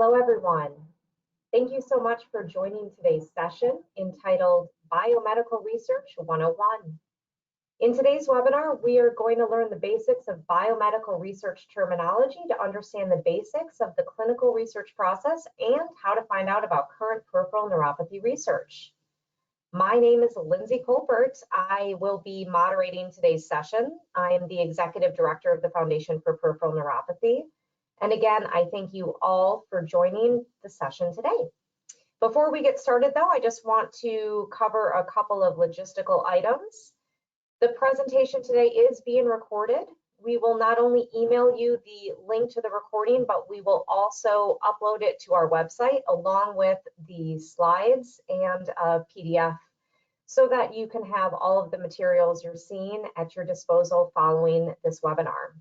Hello, everyone. Thank you so much for joining today's session entitled Biomedical Research 101. In today's webinar, we are going to learn the basics of biomedical research terminology to understand the basics of the clinical research process and how to find out about current peripheral neuropathy research. My name is Lindsay Colbert. I will be moderating today's session. I am the Executive Director of the Foundation for Peripheral Neuropathy. And again, I thank you all for joining the session today. Before we get started though, I just want to cover a couple of logistical items. The presentation today is being recorded. We will not only email you the link to the recording, but we will also upload it to our website along with the slides and a PDF so that you can have all of the materials you're seeing at your disposal following this webinar.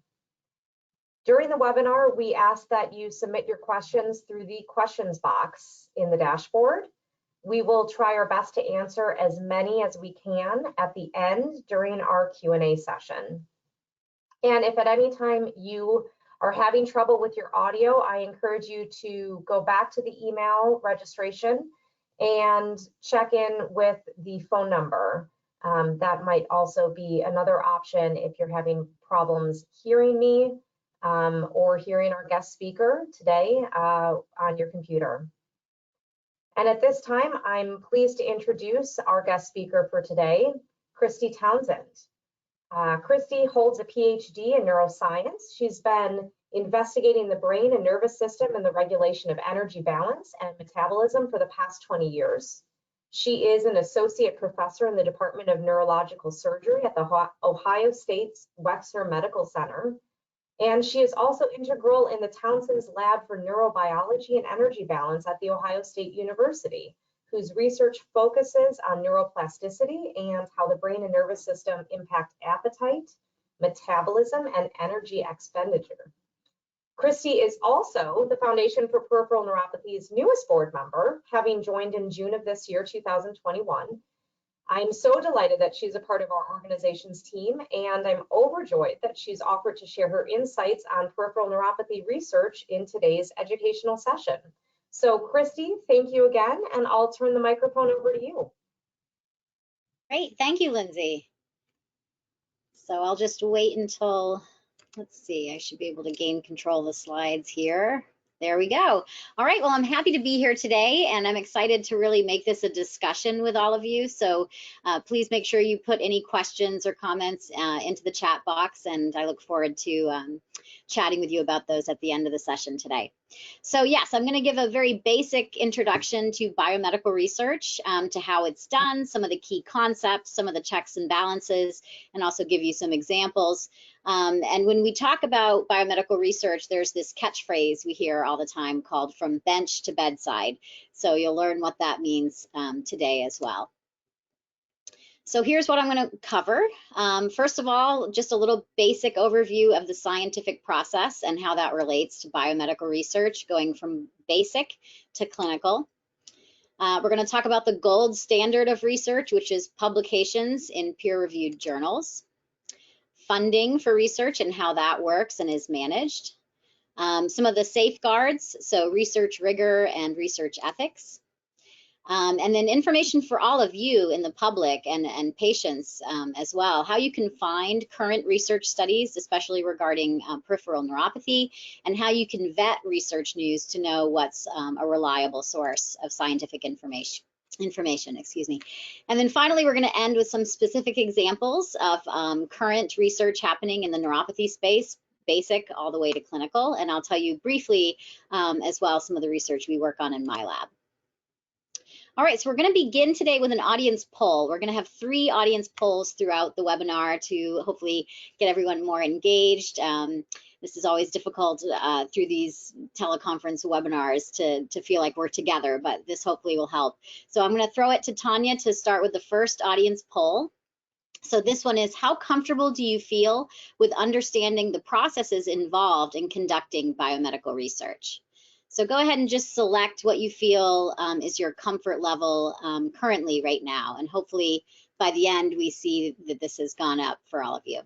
During the webinar, we ask that you submit your questions through the questions box in the dashboard. We will try our best to answer as many as we can at the end during our Q&A session. And if at any time you are having trouble with your audio, I encourage you to go back to the email registration and check in with the phone number. That might also be another option if you're having problems hearing me or hearing our guest speaker today on your computer. And at this time, I'm pleased to introduce our guest speaker for today, Kristy Townsend. Kristy holds a PhD in neuroscience. She's been investigating the brain and nervous system and the regulation of energy balance and metabolism for the past 20 years. She is an associate professor in the Department of Neurological Surgery at the Ohio State's Wexner Medical Center. And she is also integral in the Townsend's Lab for Neurobiology and Energy Balance at The Ohio State University, whose research focuses on neuroplasticity and how the brain and nervous system impact appetite, metabolism, and energy expenditure. Kristy is also the Foundation for Peripheral Neuropathy's newest board member, having joined in June of this year, 2021. I'm so delighted that she's a part of our organization's team, and I'm overjoyed that she's offered to share her insights on peripheral neuropathy research in today's educational session. So Kristy, thank you again, and I'll turn the microphone over to you. Great, thank you, Lindsay. So I'll just wait until, let's see, I should be able to gain control of the slides here. There we go. All right, well, I'm happy to be here today, and I'm excited to really make this a discussion with all of you. So please make sure you put any questions or comments into the chat box, and I look forward to chatting with you about those at the end of the session today. So yes, I'm going to give a very basic introduction to biomedical research, to how it's done, some of the key concepts, some of the checks and balances, and also give you some examples. And when we talk about biomedical research, there's this catchphrase we hear all the time called from bench to bedside. So you'll learn what that means today as well. So here's what I'm going to cover. First of all, just a little basic overview of the scientific process and how that relates to biomedical research, going from basic to clinical. We're going to talk about the gold standard of research, which is publications in peer-reviewed journals, funding for research and how that works and is managed, some of the safeguards, so research rigor and research ethics, and then information for all of you in the public and patients as well, how you can find current research studies, especially regarding peripheral neuropathy, and how you can vet research news to know what's a reliable source of scientific information, excuse me. And then finally, we're going to end with some specific examples of current research happening in the neuropathy space, basic all the way to clinical, and I'll tell you briefly as well some of the research we work on in my lab. All right, so we're going to begin today with an audience poll. We're going to have 3 audience polls throughout the webinar to hopefully get everyone more engaged. This is always difficult through these teleconference webinars to feel like we're together, but this hopefully will help. So I'm going to throw it to Tanya to start with the first audience poll. So this one is, how comfortable do you feel with understanding the processes involved in conducting biomedical research? So go ahead and just select what you feel is your comfort level currently right now, and hopefully by the end we see that this has gone up for all of you.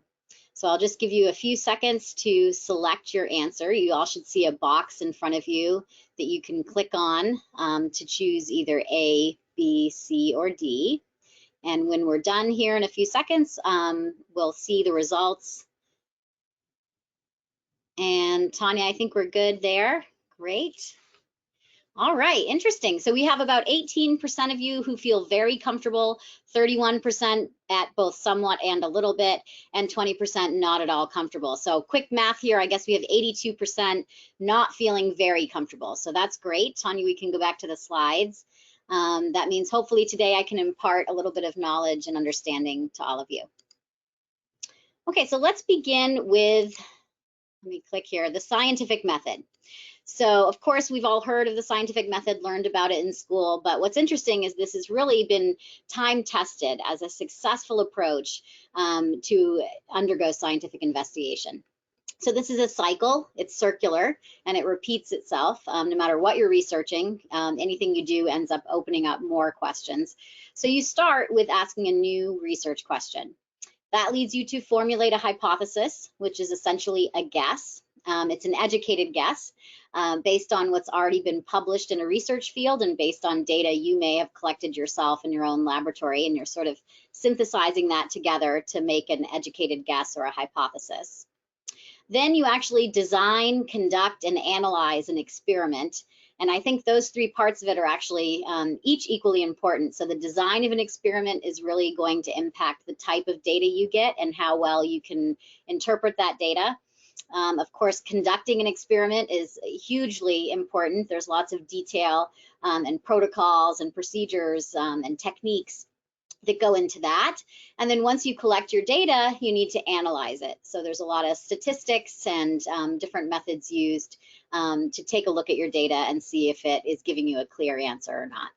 So I'll just give you a few seconds to select your answer. You all should see a box in front of you that you can click on to choose either A, B, C, or D. And when we're done here in a few seconds, we'll see the results. And Tanya, I think we're good there. Great. All right, interesting. So we have about 18% of you who feel very comfortable, 31% at both somewhat and a little bit, and 20% not at all comfortable. So quick math here, I guess we have 82% not feeling very comfortable. So that's great. Tanya, we can go back to the slides. That means hopefully today I can impart a little bit of knowledge and understanding to all of you. Okay, so let's begin with, let me click here, the scientific method. So of course, we've all heard of the scientific method, learned about it in school, but what's interesting is this has really been time tested as a successful approach to undergo scientific investigation. So this is a cycle, it's circular, and it repeats itself no matter what you're researching. Anything you do ends up opening up more questions. So you start with asking a new research question. That leads you to formulate a hypothesis, which is essentially a guess. It's an educated guess based on what's already been published in a research field and based on data you may have collected yourself in your own laboratory, and you're sort of synthesizing that together to make an educated guess or a hypothesis. Then you actually design, conduct, and analyze an experiment. And I think those three parts of it are actually each equally important. So the design of an experiment is really going to impact the type of data you get and how well you can interpret that data. Of course, conducting an experiment is hugely important. There's lots of detail and protocols and procedures and techniques that go into that. And then once you collect your data, you need to analyze it. So there's a lot of statistics and different methods used to take a look at your data and see if it is giving you a clear answer or not.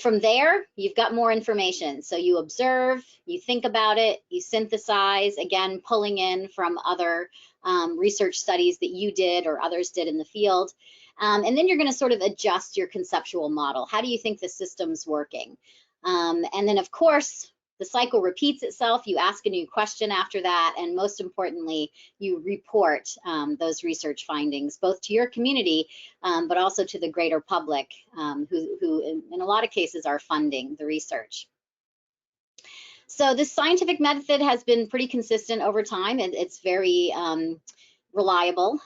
From there, you've got more information. So you observe, you think about it, you synthesize, again, pulling in from other research studies that you did or others did in the field. And then you're going to sort of adjust your conceptual model. How do you think the system's working? And then, of course, the cycle repeats itself. You ask a new question after that, and most importantly, you report those research findings, both to your community, but also to the greater public, who in a lot of cases are funding the research. So this scientific method has been pretty consistent over time, and it's very reliable,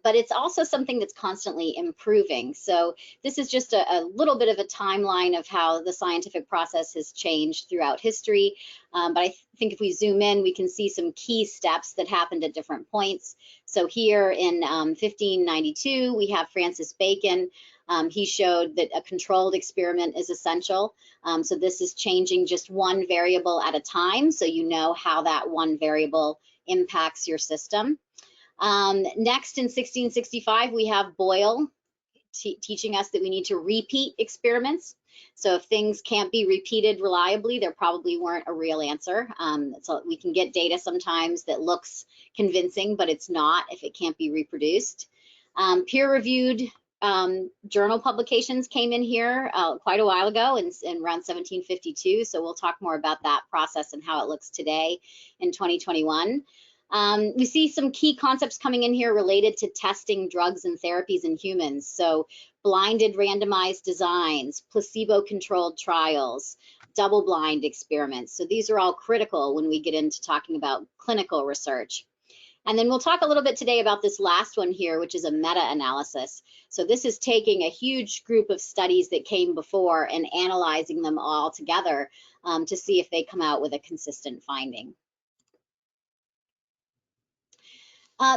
but it's also something that's constantly improving. So this is just a little bit of a timeline of how the scientific process has changed throughout history. But I think if we zoom in, we can see some key steps that happened at different points. So here in 1592, we have Francis Bacon. He showed that a controlled experiment is essential. So this is changing just one variable at a time, so you know how that one variable impacts your system. Next, in 1665, we have Boyle teaching us that we need to repeat experiments. So if things can't be repeated reliably, there probably weren't a real answer. So we can get data sometimes that looks convincing, but it's not if it can't be reproduced. Peer-reviewed journal publications came in here quite a while ago in around 1752. So we'll talk more about that process and how it looks today in 2021. We see some key concepts coming in here related to testing drugs and therapies in humans. So blinded randomized designs, placebo-controlled trials, double-blind experiments. So these are all critical when we get into talking about clinical research. And then we'll talk a little bit today about this last one here, which is a meta-analysis. So this is taking a huge group of studies that came before and analyzing them all together to see if they come out with a consistent finding.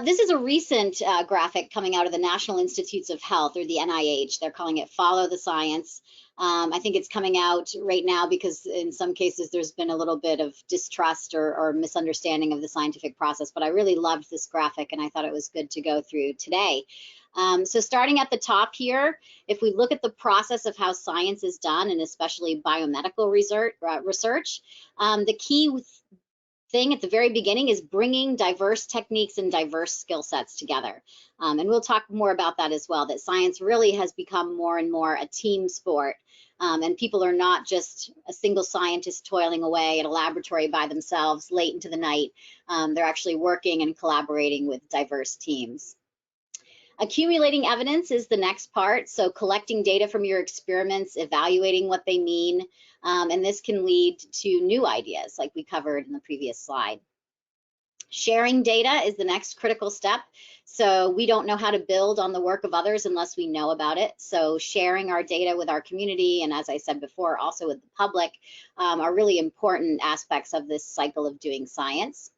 This is a recent graphic coming out of the National Institutes of Health, or the NIH. They're calling it Follow the Science. I think it's coming out right now because in some cases there's been a little bit of distrust or misunderstanding of the scientific process, but I really loved this graphic and I thought it was good to go through today. So starting at the top here, if we look at the process of how science is done, and especially biomedical research, the key thing at the very beginning is bringing diverse techniques and diverse skill sets together. And we'll talk more about that as well, that science really has become more and more a team sport. And people are not just a single scientist toiling away at a laboratory by themselves late into the night. They're actually working and collaborating with diverse teams. Accumulating evidence is the next part. So collecting data from your experiments, evaluating what they mean, and this can lead to new ideas like we covered in the previous slide. Sharing data is the next critical step. So we don't know how to build on the work of others unless we know about it. So sharing our data with our community, and as I said before, also with the public, are really important aspects of this cycle of doing science.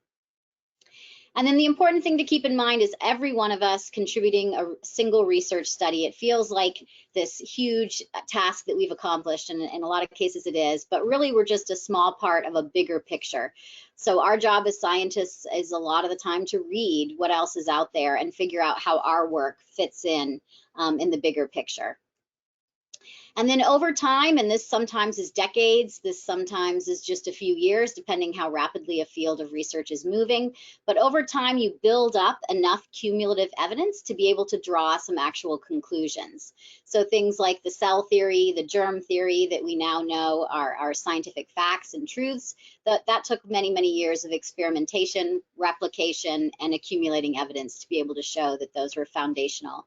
And then the important thing to keep in mind is every one of us contributing a single research study. It feels like this huge task that we've accomplished, and in a lot of cases it is, but really we're just a small part of a bigger picture. So our job as scientists is a lot of the time to read what else is out there and figure out how our work fits in the bigger picture. And then over time, and this sometimes is decades, this sometimes is just a few years, depending how rapidly a field of research is moving. But over time, you build up enough cumulative evidence to be able to draw some actual conclusions. So things like the cell theory, the germ theory that we now know are scientific facts and truths, that took many, many years of experimentation, replication, and accumulating evidence to be able to show that those were foundational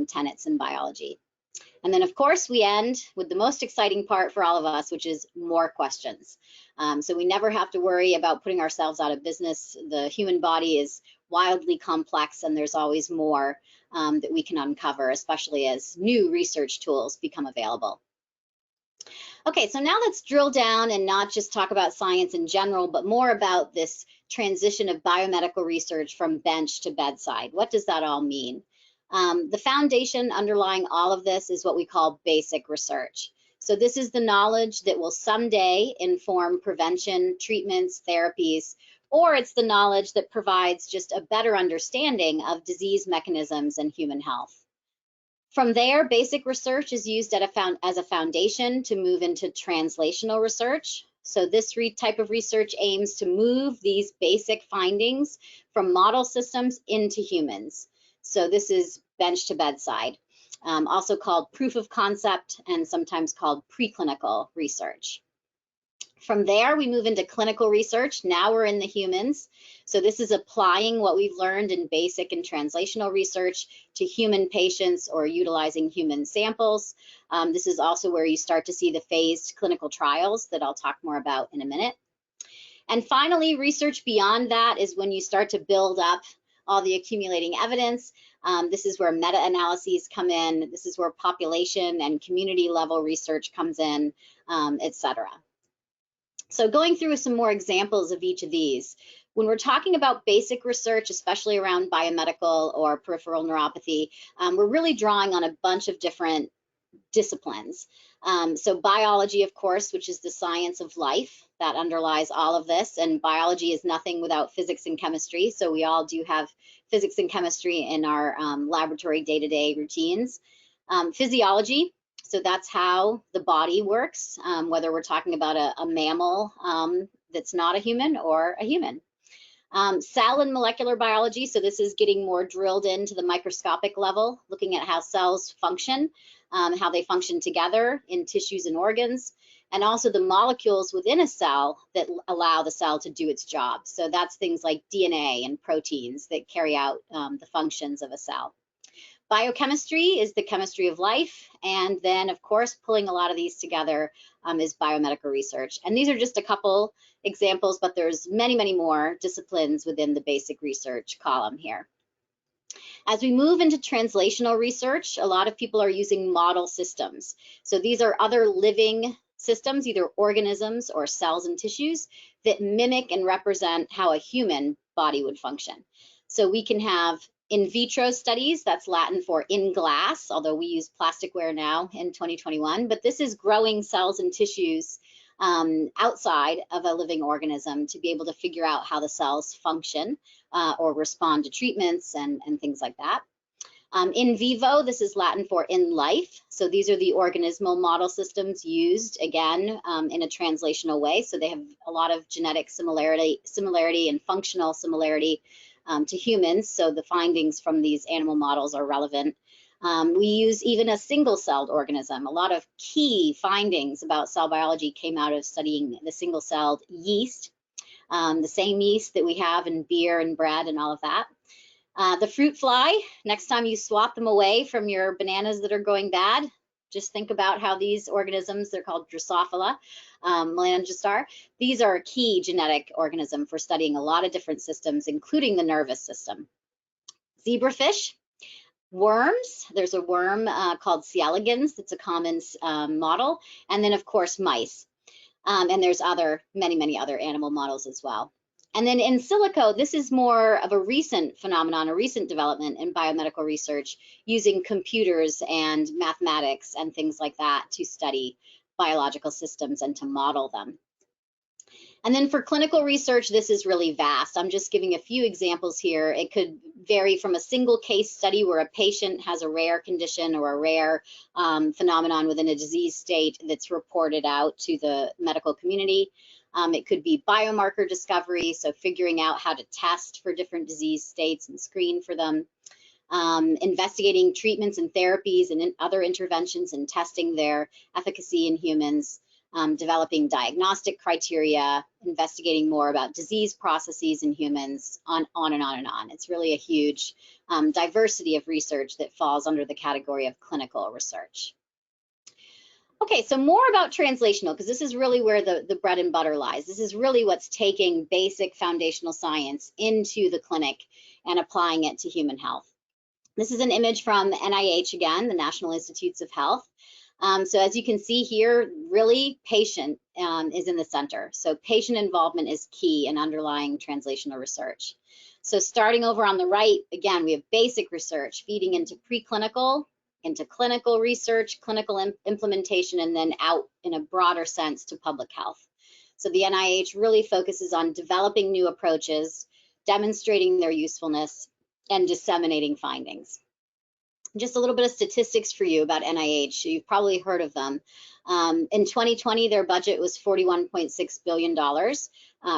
tenets in biology. And then, of course, we end with the most exciting part for all of us, which is more questions. So we never have to worry about putting ourselves out of business. The human body is wildly complex, and there's always more that we can uncover, especially as new research tools become available. Okay, so now let's drill down and not just talk about science in general, but more about this transition of biomedical research from bench to bedside. What does that all mean? The foundation underlying all of this is what we call basic research. So this is the knowledge that will someday inform prevention, treatments, therapies, or it's the knowledge that provides just a better understanding of disease mechanisms and human health. From there, basic research is used as a foundation to move into translational research. So this type of research aims to move these basic findings from model systems into humans. So this is bench to bedside, also called proof of concept and sometimes called preclinical research. From there, we move into clinical research. Now we're in the humans. So this is applying what we've learned in basic and translational research to human patients or utilizing human samples. This is also where you start to see the phased clinical trials that I'll talk more about in a minute. And finally, research beyond that is when you start to build up all the accumulating evidence. This is where meta-analyses come in. This is where population and community level research comes in, etc. So going through some more examples of each of these, when we're talking about basic research, especially around biomedical or peripheral neuropathy, we're really drawing on a bunch of different disciplines. So biology, of course, which is the science of life that underlies all of this, and biology is nothing without physics and chemistry. So we all do have physics and chemistry in our laboratory day-to-day routines. Physiology, so that's how the body works, whether we're talking about a mammal that's not a human or a human. Cell and molecular biology, so this is getting more drilled into the microscopic level, looking at how cells function, how they function together in tissues and organs, and also the molecules within a cell that allow the cell to do its job. So that's things like DNA and proteins that carry out the functions of a cell. Biochemistry is the chemistry of life, and then, of course, pulling a lot of these together is biomedical research. And these are just a couple examples, but there's many, many more disciplines within the basic research column here. As we move into translational research, a lot of people are using model systems. So these are other living systems, either organisms or cells and tissues, that mimic and represent how a human body would function. So we can have in vitro studies, that's Latin for in glass, although we use plasticware now in 2021, but this is growing cells and tissues outside of a living organism to be able to figure out how the cells function or respond to treatments and things like that. In vivo, this is Latin for in life. So these are the organismal model systems used, again, in a translational way. So they have a lot of genetic similarity and functional similarity to humans. So the findings from these animal models are relevant. We use even a single-celled organism. A lot of key findings about cell biology came out of studying the single-celled yeast, the same yeast that we have in beer and bread and all of that. The fruit fly, next time you swap them away from your bananas that are going bad, just think about how these organisms, they're called Drosophila melangistar. These are a key genetic organism for studying a lot of different systems, including the nervous system. Zebrafish, worms, there's a worm called C. elegans that's a common model, and then of course mice. And there's many other animal models as well. And then in silico, this is more of a recent phenomenon, a recent development in biomedical research using computers and mathematics and things like that to study biological systems and to model them. And then for clinical research, this is really vast. I'm just giving a few examples here. It could vary from a single case study where a patient has a rare condition or a rare phenomenon within a disease state that's reported out to the medical community. It could be biomarker discovery, so figuring out how to test for different disease states and screen for them. Investigating treatments and therapies and other interventions and testing their efficacy in humans. Developing diagnostic criteria, investigating more about disease processes in humans, on and on and on. It's really a huge diversity of research that falls under the category of clinical research. Okay, so more about translational, because this is really where the bread and butter lies. This is really what's taking basic foundational science into the clinic and applying it to human health. This is an image from NIH again, the National Institutes of Health. So as you can see here, really patient is in the center. So patient involvement is key in underlying translational research. So starting over on the right, again, we have basic research feeding into preclinical, into clinical research, clinical implementation, and then out in a broader sense to public health. So the NIH really focuses on developing new approaches, demonstrating their usefulness, and disseminating findings. Just a little bit of statistics for you about NIH. You've probably heard of them. In 2020, their budget was $41.6 billion,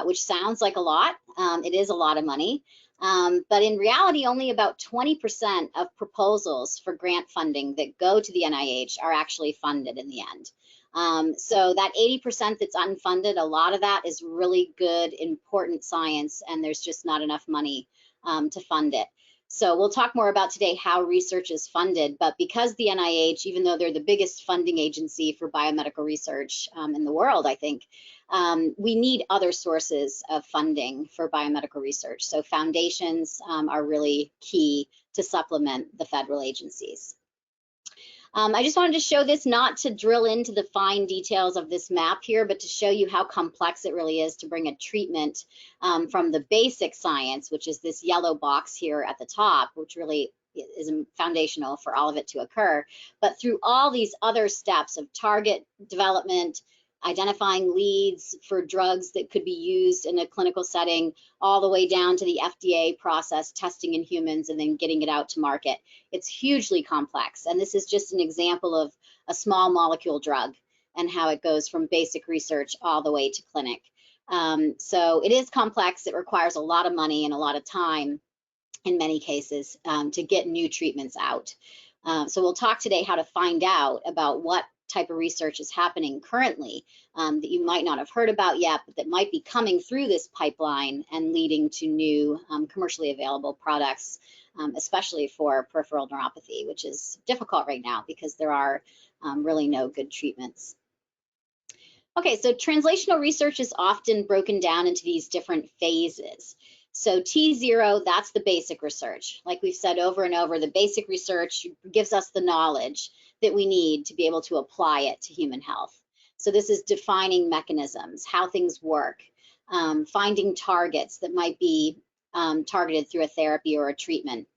which sounds like a lot. It is a lot of money. But in reality, only about 20% of proposals for grant funding that go to the NIH are actually funded in the end. So that 80% that's unfunded, a lot of that is really good, important science, and there's just not enough money to fund it. So we'll talk more about today how research is funded, but because the NIH, even though they're the biggest funding agency for biomedical research in the world, I think, we need other sources of funding for biomedical research. So foundations are really key to supplement the federal agencies. I just wanted to show this, not to drill into the fine details of this map here, but to show you how complex it really is to bring a treatment from the basic science, which is this yellow box here at the top, which really is foundational for all of it to occur, but through all these other steps of target development, identifying leads for drugs that could be used in a clinical setting, all the way down to the FDA process, testing in humans, and then getting it out to market. It's hugely complex, and this is just an example of a small molecule drug and how it goes from basic research all the way to clinic. So it is complex. It requires a lot of money and a lot of time in many cases to get new treatments out. So we'll talk today how to find out about what type of research is happening currently that you might not have heard about yet, but that might be coming through this pipeline and leading to new commercially available products, especially for peripheral neuropathy, which is difficult right now because there are really no good treatments. Okay, so translational research is often broken down into these different phases. So T0, that's the basic research. Like we've said over and over, the basic research gives us the knowledge that we need to be able to apply it to human health. So this is defining mechanisms, how things work, finding targets that might be targeted through a therapy or a treatment,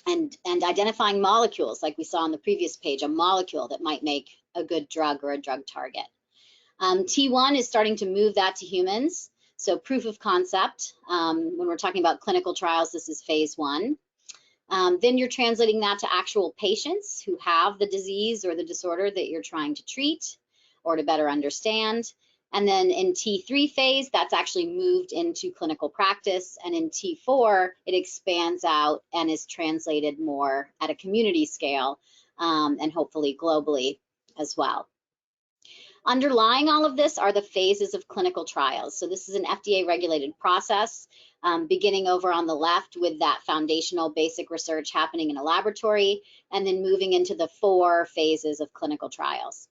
and identifying molecules, like we saw on the previous page, a molecule that might make a good drug or a drug target. T1 is starting to move that to humans. So proof of concept, when we're talking about clinical trials, this is phase 1. Then you're translating that to actual patients who have the disease or the disorder that you're trying to treat or to better understand. And then in T3 phase, that's actually moved into clinical practice. And in T4, it expands out and is translated more at a community scale and hopefully globally as well. Underlying all of this are the phases of clinical trials. So this is an FDA regulated process, beginning over on the left with that foundational basic research happening in a laboratory, and then moving into the 4 phases of clinical trials.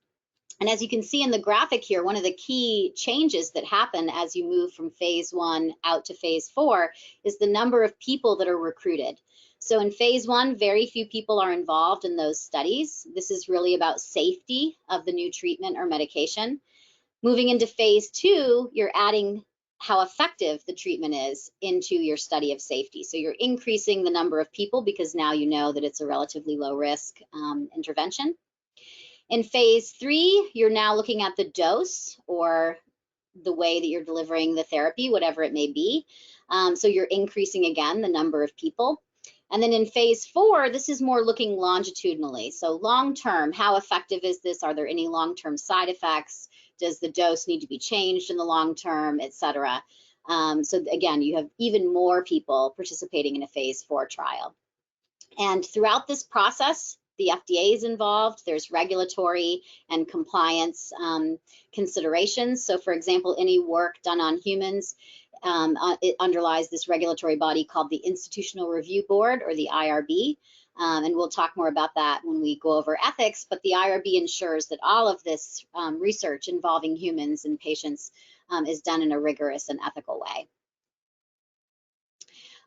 And as you can see in the graphic here, one of the key changes that happen as you move from phase 1 out to phase 4 is the number of people that are recruited. So in phase 1, very few people are involved in those studies. This is really about safety of the new treatment or medication. Moving into phase 2, you're adding how effective the treatment is into your study of safety. So you're increasing the number of people because now you know that it's a relatively low risk intervention. In phase 3, you're now looking at the dose or the way that you're delivering the therapy, whatever it may be. So you're increasing again the number of people. And then in phase 4, this is more looking longitudinally. So long-term, how effective is this? Are there any long-term side effects? Does the dose need to be changed in the long term, et cetera? So again, you have even more people participating in a phase 4 trial. And throughout this process, the FDA is involved. There's regulatory and compliance considerations. So for example, any work done on humans, it underlies this regulatory body called the Institutional Review Board, or the IRB. And we'll talk more about that when we go over ethics, but the IRB ensures that all of this research involving humans and patients is done in a rigorous and ethical way.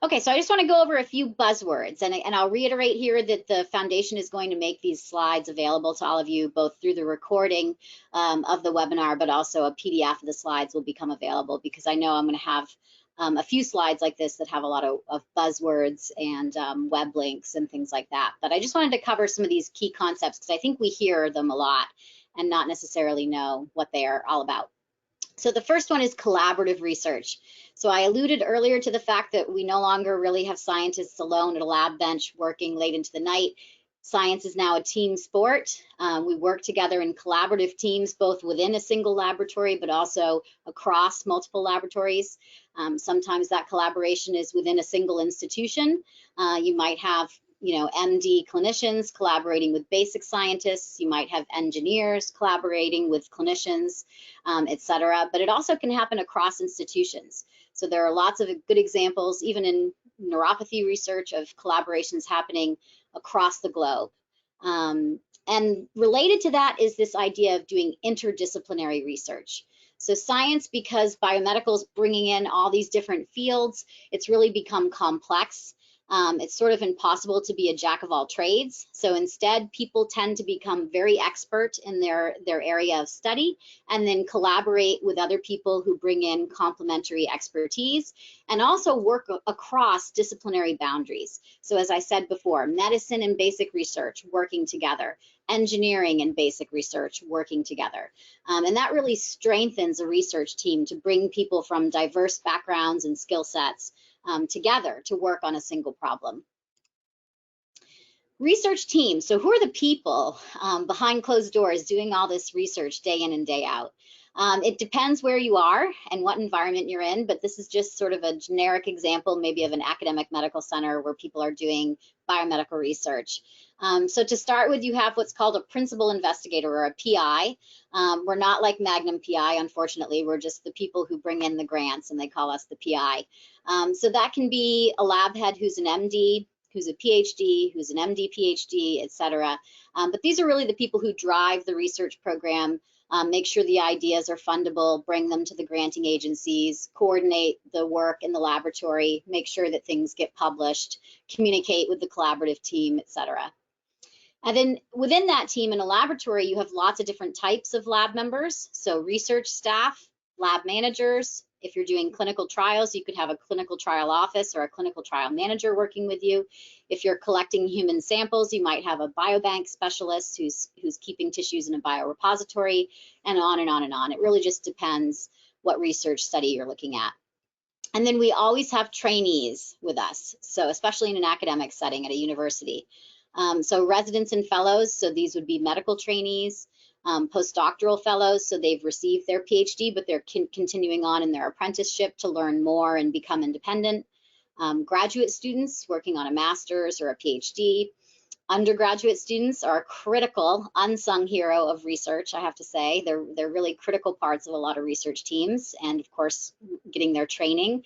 Okay, so I just want to go over a few buzzwords, and I'll reiterate here that the foundation is going to make these slides available to all of you, both through the recording of the webinar, but also a PDF of the slides will become available, because I know I'm going to have a few slides like this that have a lot of buzzwords and web links and things like that. But I just wanted to cover some of these key concepts because I think we hear them a lot and not necessarily know what they are all about. So the first one is collaborative research. So I alluded earlier to the fact that we no longer really have scientists alone at a lab bench working late into the night. Science is now a team sport. We work together in collaborative teams, both within a single laboratory, but also across multiple laboratories. Sometimes that collaboration is within a single institution. You might have MD clinicians collaborating with basic scientists. You might have engineers collaborating with clinicians, et cetera. But it also can happen across institutions. So there are lots of good examples, even in neuropathy research, of collaborations happening across the globe. And related to that is this idea of doing interdisciplinary research. So science, because biomedical is bringing in all these different fields, it's really become complex. It's sort of impossible to be a jack of all trades. So instead, people tend to become very expert in their area of study and then collaborate with other people who bring in complementary expertise and also work across disciplinary boundaries. So as I said before, medicine and basic research working together, engineering and basic research working together. And that really strengthens a research team to bring people from diverse backgrounds and skill sets together to work on a single problem. Research team. So who are the people behind closed doors doing all this research day in and day out? It depends where you are and what environment you're in, but this is just sort of a generic example, maybe of an academic medical center where people are doing biomedical research. So to start with, you have what's called a principal investigator, or a PI. We're not like Magnum PI, unfortunately. We're just the people who bring in the grants, and they call us the PI. So that can be a lab head who's an MD, who's a PhD, who's an MD, PhD, et cetera. But these are really the people who drive the research program, make sure the ideas are fundable, bring them to the granting agencies, coordinate the work in the laboratory, make sure that things get published, communicate with the collaborative team, et cetera. And then within that team in a laboratory, you have lots of different types of lab members. So research staff, lab managers. If you're doing clinical trials, you could have a clinical trial office or a clinical trial manager working with you. If you're collecting human samples, you might have a biobank specialist who's keeping tissues in a biorepository, and on and on and on. It really just depends what research study you're looking at. And then we always have trainees with us, so especially in an academic setting at a university. So residents and fellows, so these would be medical trainees, postdoctoral fellows, so they've received their PhD, but they're continuing on in their apprenticeship to learn more and become independent. Graduate students working on a master's or a PhD. Undergraduate students are a critical, unsung hero of research, I have to say. They're really critical parts of a lot of research teams, and of course, getting their training.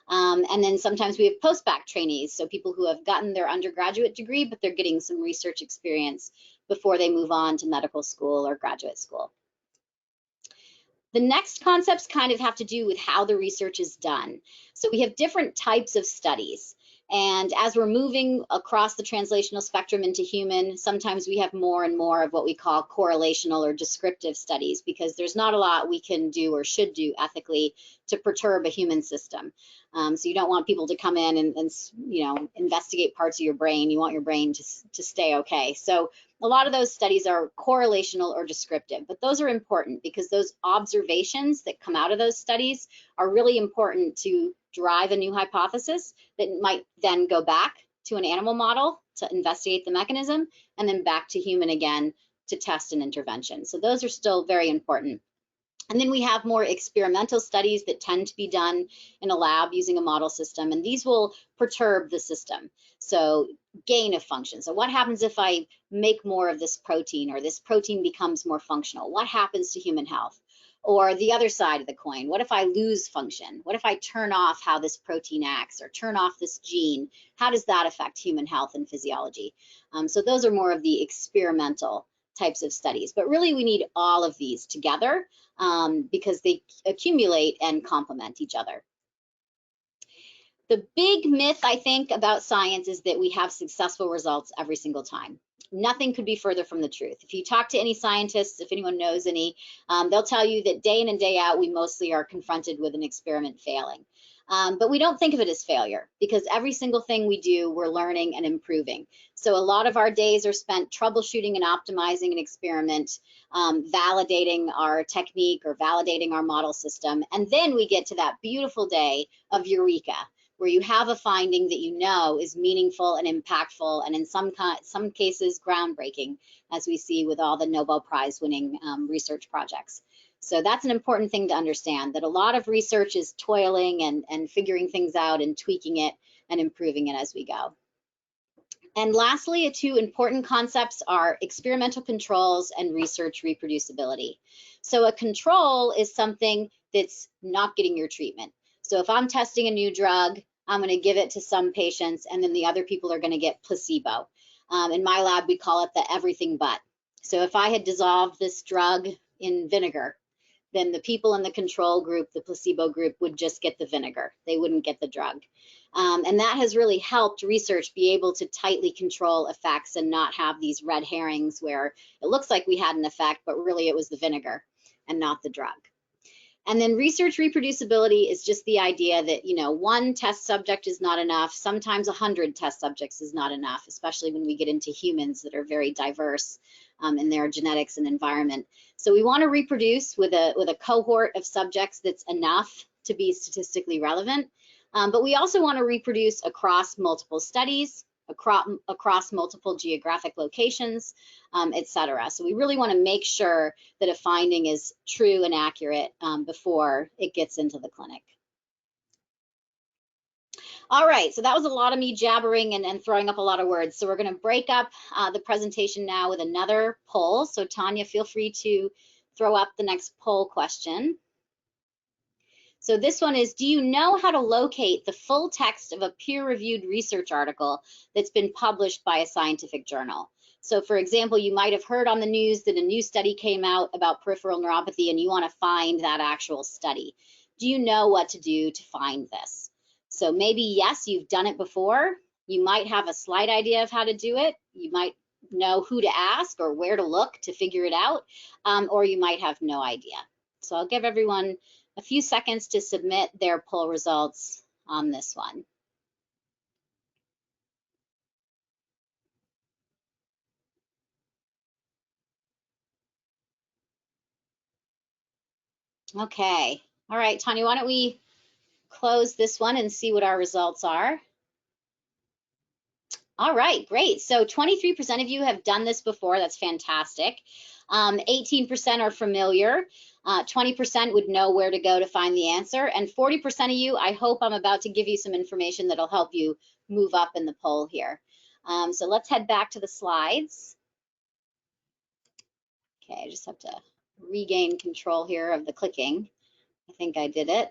And then sometimes we have post-bac trainees, so people who have gotten their undergraduate degree, but they're getting some research experience before they move on to medical school or graduate school. The next concepts kind of have to do with how the research is done. So we have different types of studies. And as we're moving across the translational spectrum into human, sometimes we have more and more of what we call correlational or descriptive studies, because there's not a lot we can do or should do ethically to perturb a human system. So you don't want people to come in and you know, investigate parts of your brain. You want your brain to stay okay. So a lot of those studies are correlational or descriptive, but those are important because those observations that come out of those studies are really important to drive a new hypothesis that might then go back to an animal model to investigate the mechanism, and then back to human again to test an intervention. So those are still very important. And then we have more experimental studies that tend to be done in a lab using a model system, and these will perturb the system. So gain of function. So what happens if I make more of this protein, or this protein becomes more functional? What happens to human health? Or the other side of the coin, what if I lose function? What if I turn off how this protein acts or turn off this gene? How does that affect human health and physiology? So those are more of the experimental types of studies. But really we need all of these together because they accumulate and complement each other. The big myth, I think, about science is that we have successful results every single time. Nothing could be further from the truth. If you talk to any scientists, if anyone knows any, they'll tell you that day in and day out, we mostly are confronted with an experiment failing. But we don't think of it as failure because every single thing we do, we're learning and improving. So a lot of our days are spent troubleshooting and optimizing an experiment, validating our technique or validating our model system. And then we get to that beautiful day of eureka, where you have a finding that you know is meaningful and impactful, and in some cases groundbreaking, as we see with all the Nobel Prize winning research projects. So that's an important thing to understand, that a lot of research is toiling and figuring things out and tweaking it and improving it as we go. And lastly, two important concepts are experimental controls and research reproducibility. So a control is something that's not getting your treatment. So if I'm testing a new drug, I'm going to give it to some patients, and then the other people are going to get placebo. In my lab, we call it the everything but. So if I had dissolved this drug in vinegar, then the people in the control group, the placebo group, would just get the vinegar. They wouldn't get the drug. And that has really helped research be able to tightly control effects and not have these red herrings where it looks like we had an effect, but really it was the vinegar and not the drug. And then research reproducibility is just the idea that, you know, one test subject is not enough. Sometimes 100 test subjects is not enough, especially when we get into humans that are very diverse in their genetics and environment. So we want to reproduce with a cohort of subjects that's enough to be statistically relevant. But we also want to reproduce across multiple studies, across multiple geographic locations, et cetera. So we really want to make sure that a finding is true and accurate before it gets into the clinic. All right, so that was a lot of me jabbering and throwing up a lot of words. So we're going to break up the presentation now with another poll. So Tanya, feel free to throw up the next poll question. So this one is, do you know how to locate the full text of a peer-reviewed research article that's been published by a scientific journal? So for example, you might have heard on the news that a new study came out about peripheral neuropathy and you want to find that actual study. Do you know what to do to find this? So maybe, yes, you've done it before. You might have a slight idea of how to do it. You might know who to ask or where to look to figure it out, or you might have no idea. So I'll give everyone a few seconds to submit their poll results on this one. Okay, all right, Tanya, why don't we close this one and see what our results are. All right, great. So 23% of you have done this before. That's fantastic. 18% are familiar. 20% would know where to go to find the answer. And 40% of you, I hope I'm about to give you some information that'll help you move up in the poll here. So let's head back to the slides. Okay, I just have to regain control here of the clicking. I think I did it.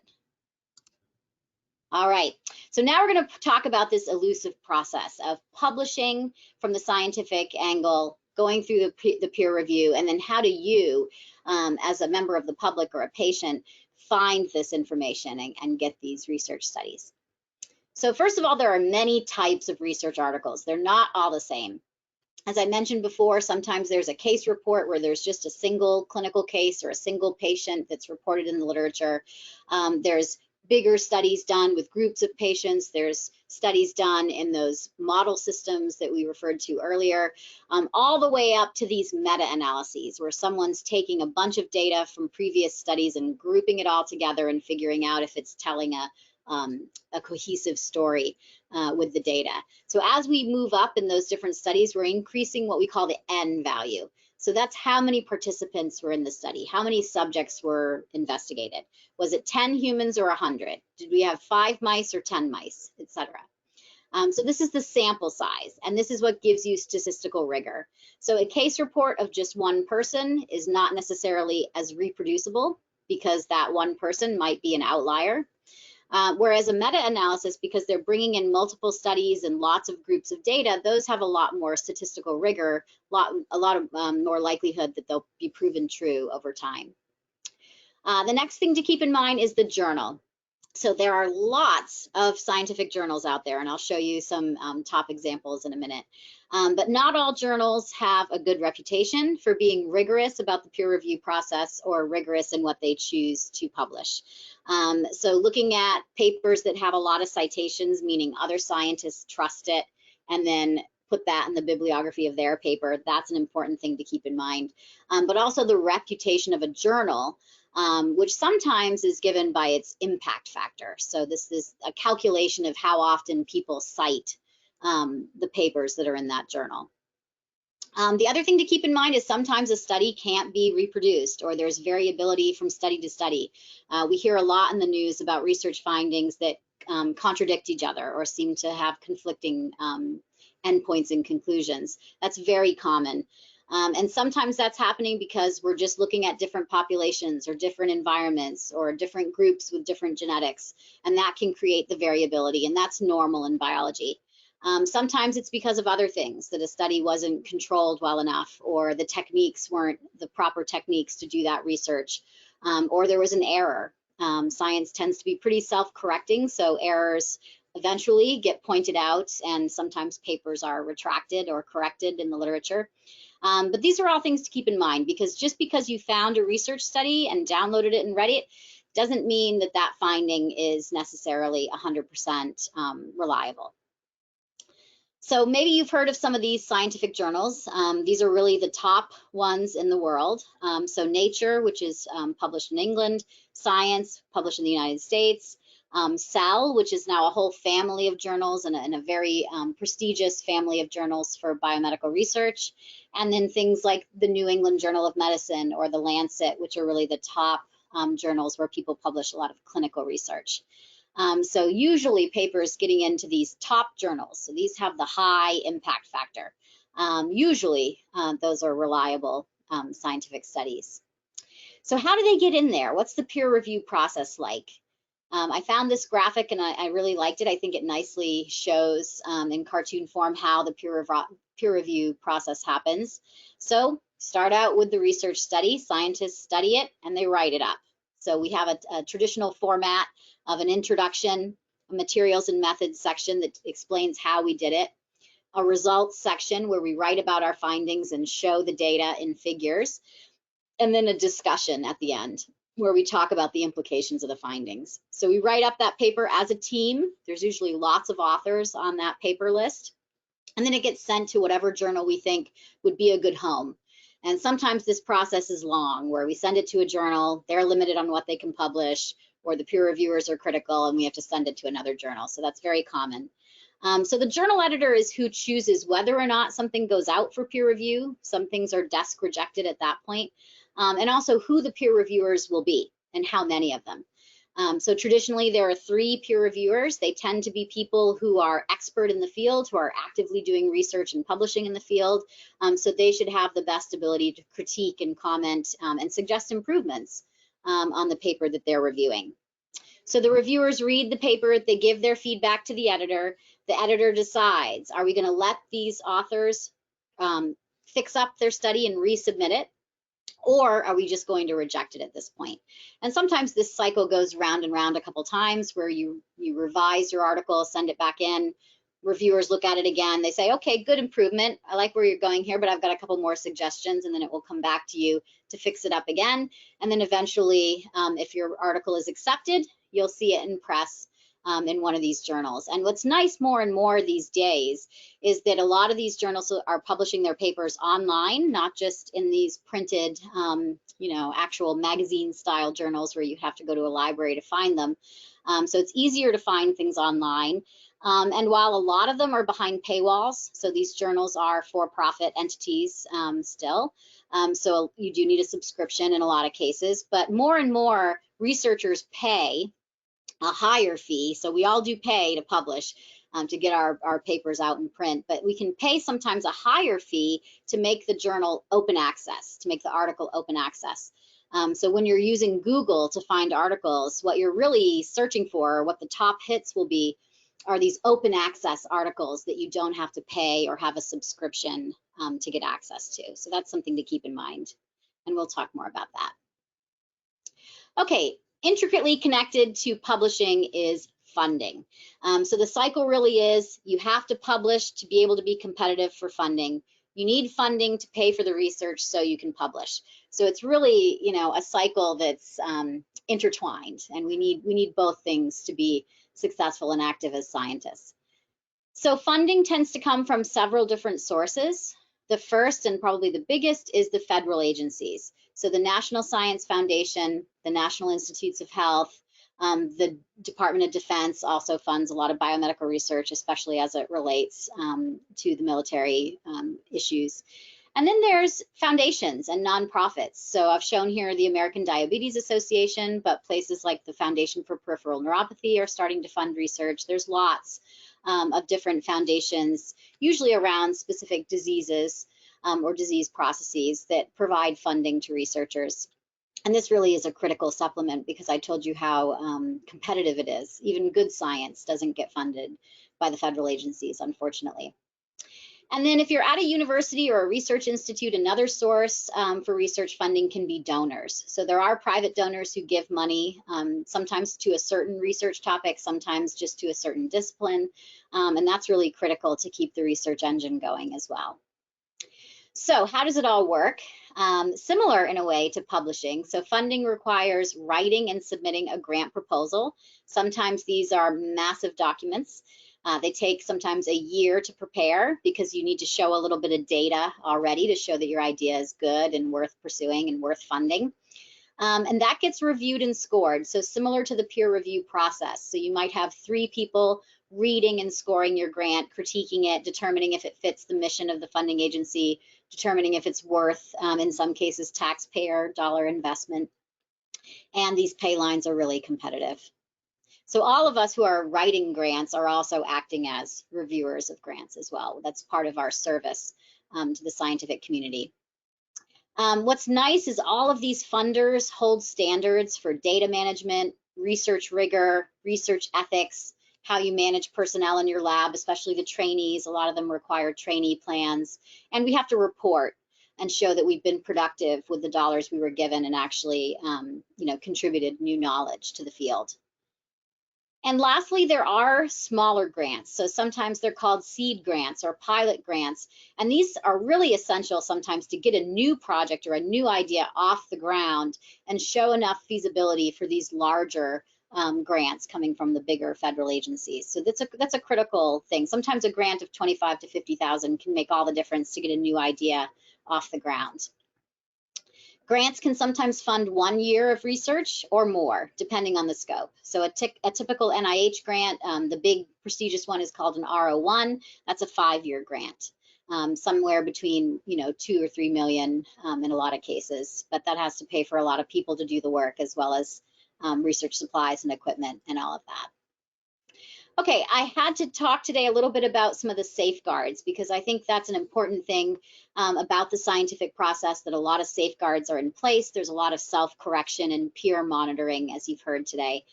All right, so now we're going to talk about this elusive process of publishing from the scientific angle, going through the peer review, and then how do you, as a member of the public or a patient, find this information and get these research studies. So first of all, there are many types of research articles. They're not all the same. As I mentioned before, sometimes there's a case report where there's just a single clinical case or a single patient that's reported in the literature. There's bigger studies done with groups of patients. There's studies done in those model systems that we referred to earlier, all the way up to these meta-analyses where someone's taking a bunch of data from previous studies and grouping it all together and figuring out if it's telling a cohesive story with the data. So as we move up in those different studies, we're increasing what we call the N value. So that's how many participants were in the study, how many subjects were investigated. Was it 10 humans or 100? Did we have 5 mice or 10 mice, etc.? So this is the sample size, and this is what gives you statistical rigor. So a case report of just one person is not necessarily as reproducible because that one person might be an outlier. Whereas a meta-analysis, because they're bringing in multiple studies and lots of groups of data, those have a lot more statistical rigor, a lot of more likelihood that they'll be proven true over time. The next thing to keep in mind is the journal. So there are lots of scientific journals out there, and I'll show you some top examples in a minute. But not all journals have a good reputation for being rigorous about the peer review process or rigorous in what they choose to publish. So looking at papers that have a lot of citations, meaning other scientists trust it, and then put that in the bibliography of their paper, that's an important thing to keep in mind. But also the reputation of a journal, which sometimes is given by its impact factor. So this is a calculation of how often people cite the papers that are in that journal. The other thing to keep in mind is sometimes a study can't be reproduced, or there's variability from study to study. We hear a lot in the news about research findings that contradict each other or seem to have conflicting endpoints and conclusions. That's very common. And sometimes that's happening because we're just looking at different populations or different environments or different groups with different genetics, and that can create the variability, and that's normal in biology. Sometimes it's because of other things, that a study wasn't controlled well enough, or the techniques weren't the proper techniques to do that research, or there was an error. Science tends to be pretty self-correcting, so errors eventually get pointed out, and sometimes papers are retracted or corrected in the literature. But these are all things to keep in mind, because just because you found a research study and downloaded it and read it doesn't mean that that finding is necessarily 100% reliable. So maybe you've heard of some of these scientific journals. These are really the top ones in the world. So Nature, which is published in England, Science, published in the United States, Cell, which is now a whole family of journals and a very prestigious family of journals for biomedical research, and then things like the New England Journal of Medicine or the Lancet, which are really the top journals where people publish a lot of clinical research. So usually papers getting into these top journals, so these have the high impact factor. Usually those are reliable scientific studies. So how do they get in there? What's the peer review process like? I found this graphic and I really liked it. I think it nicely shows in cartoon form how the peer review process happens. So start out with the research study. Scientists study it and they write it up. So we have a traditional format of an introduction, a materials and methods section that explains how we did it, a results section where we write about our findings and show the data in figures, and then a discussion at the end where we talk about the implications of the findings. So we write up that paper as a team. There's usually lots of authors on that paper list, and then it gets sent to whatever journal we think would be a good home. And sometimes this process is long, where we send it to a journal, they're limited on what they can publish, or the peer reviewers are critical and we have to send it to another journal. So that's very common. So the journal editor is who chooses whether or not something goes out for peer review. Some things are desk rejected at that point, and also who the peer reviewers will be and how many of them. So traditionally, there are 3 peer reviewers. They tend to be people who are expert in the field, who are actively doing research and publishing in the field. So they should have the best ability to critique and comment and suggest improvements on the paper that they're reviewing. So the reviewers read the paper, they give their feedback to the editor decides, are we going to let these authors fix up their study and resubmit it? Or are we just going to reject it at this point? And sometimes this cycle goes round and round a couple times where you revise your article, send it back in, reviewers look at it again, they say, okay, good improvement, I like where you're going here, but I've got a couple more suggestions, and then it will come back to you to fix it up again. And then eventually, if your article is accepted, you'll see it in press in one of these journals. And what's nice more and more these days is that a lot of these journals are publishing their papers online, not just in these printed, actual magazine style journals where you have to go to a library to find them. So it's easier to find things online. And while a lot of them are behind paywalls, so these journals are for-profit entities still, so you do need a subscription in a lot of cases, but more and more researchers pay a higher fee. So we all do pay to publish, to get our papers out in print, but we can pay sometimes a higher fee to make the journal open access, to make the article open access. So when you're using Google to find articles, what you're really searching for, or what the top hits will be, are these open access articles that you don't have to pay or have a subscription to get access to. So that's something to keep in mind, and we'll talk more about that. Okay, intricately connected to publishing is funding. So the cycle really is, you have to publish to be able to be competitive for funding. You need funding to pay for the research so you can publish. So it's really, a cycle that's intertwined, and we need both things to be successful and active as scientists. So funding tends to come from several different sources. The first and probably the biggest is the federal agencies. So the National Science Foundation, the National Institutes of Health, the Department of Defense also funds a lot of biomedical research, especially as it relates to the military issues. And then there's foundations and nonprofits. So I've shown here the American Diabetes Association, but places like the Foundation for Peripheral Neuropathy are starting to fund research. There's lots of different foundations, usually around specific diseases or disease processes that provide funding to researchers. And this really is a critical supplement because I told you how competitive it is. Even good science doesn't get funded by the federal agencies, unfortunately. And then if you're at a university or a research institute, another source for research funding can be donors. So there are private donors who give money, sometimes to a certain research topic, sometimes just to a certain discipline. And that's really critical to keep the research engine going as well. So how does it all work? Similar in a way to publishing. So funding requires writing and submitting a grant proposal. Sometimes these are massive documents. They take sometimes a year to prepare because you need to show a little bit of data already to show that your idea is good and worth pursuing and worth funding. And that gets reviewed and scored. So similar to the peer review process. So you might have 3 people reading and scoring your grant, critiquing it, determining if it fits the mission of the funding agency, determining if it's worth, in some cases, taxpayer dollar investment. And these pay lines are really competitive. So all of us who are writing grants are also acting as reviewers of grants as well. That's part of our service to the scientific community. What's nice is all of these funders hold standards for data management, research rigor, research ethics, how you manage personnel in your lab, especially the trainees. A lot of them require trainee plans. And we have to report and show that we've been productive with the dollars we were given and actually contributed new knowledge to the field. And lastly, there are smaller grants. So sometimes they're called seed grants or pilot grants. And these are really essential sometimes to get a new project or a new idea off the ground and show enough feasibility for these larger grants coming from the bigger federal agencies. So that's a critical thing. Sometimes a grant of 25 to 50,000 can make all the difference to get a new idea off the ground. Grants can sometimes fund 1 year of research or more, depending on the scope. So a typical NIH grant, the big prestigious one is called an R01. That's a 5-year grant, somewhere between 2 or 3 million in a lot of cases. But that has to pay for a lot of people to do the work, as well as research supplies and equipment and all of that. Okay, I had to talk today a little bit about some of the safeguards, because I think that's an important thing about the scientific process, that a lot of safeguards are in place. There's a lot of self-correction and peer monitoring, as you've heard today.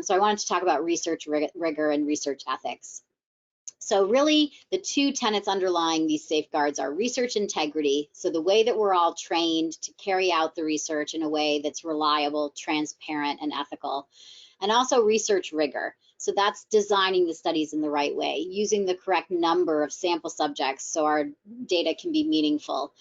So I wanted to talk about research rigor and research ethics. So really, the two tenets underlying these safeguards are research integrity, so the way that we're all trained to carry out the research in a way that's reliable, transparent, and ethical, and also research rigor. So that's designing the studies in the right way, using the correct number of sample subjects so our data can be meaningful.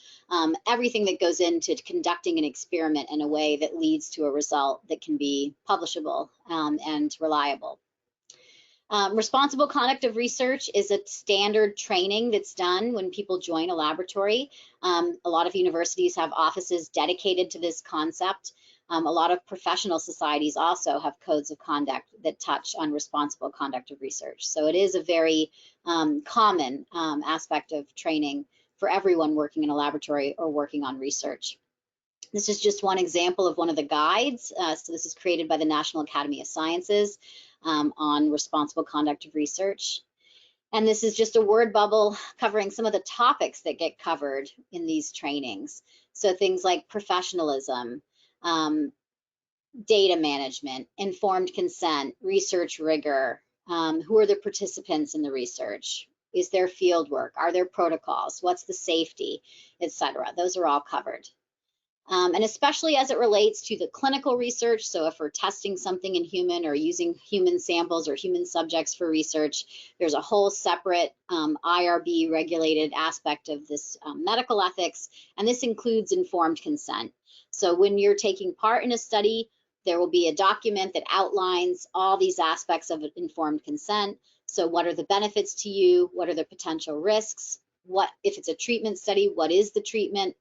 Everything that goes into conducting an experiment in a way that leads to a result that can be publishable and reliable. Responsible conduct of research is a standard training that's done when people join a laboratory. A lot of universities have offices dedicated to this concept. A lot of professional societies also have codes of conduct that touch on responsible conduct of research. So it is a very common aspect of training for everyone working in a laboratory or working on research. This is just one example of one of the guides. So this is created by the National Academy of Sciences on responsible conduct of research. And this is just a word bubble covering some of the topics that get covered in these trainings. So things like professionalism, data management, informed consent, research rigor, who are the participants in the research, is there field work, are there protocols, what's the safety, etc. Those are all covered. And especially as it relates to the clinical research, so if we're testing something in human or using human samples or human subjects for research, there's a whole separate IRB regulated aspect of this medical ethics, and this includes informed consent. So when you're taking part in a study, there will be a document that outlines all these aspects of informed consent. So what are the benefits to you? What are the potential risks? What, if it's a treatment study, what is the treatment?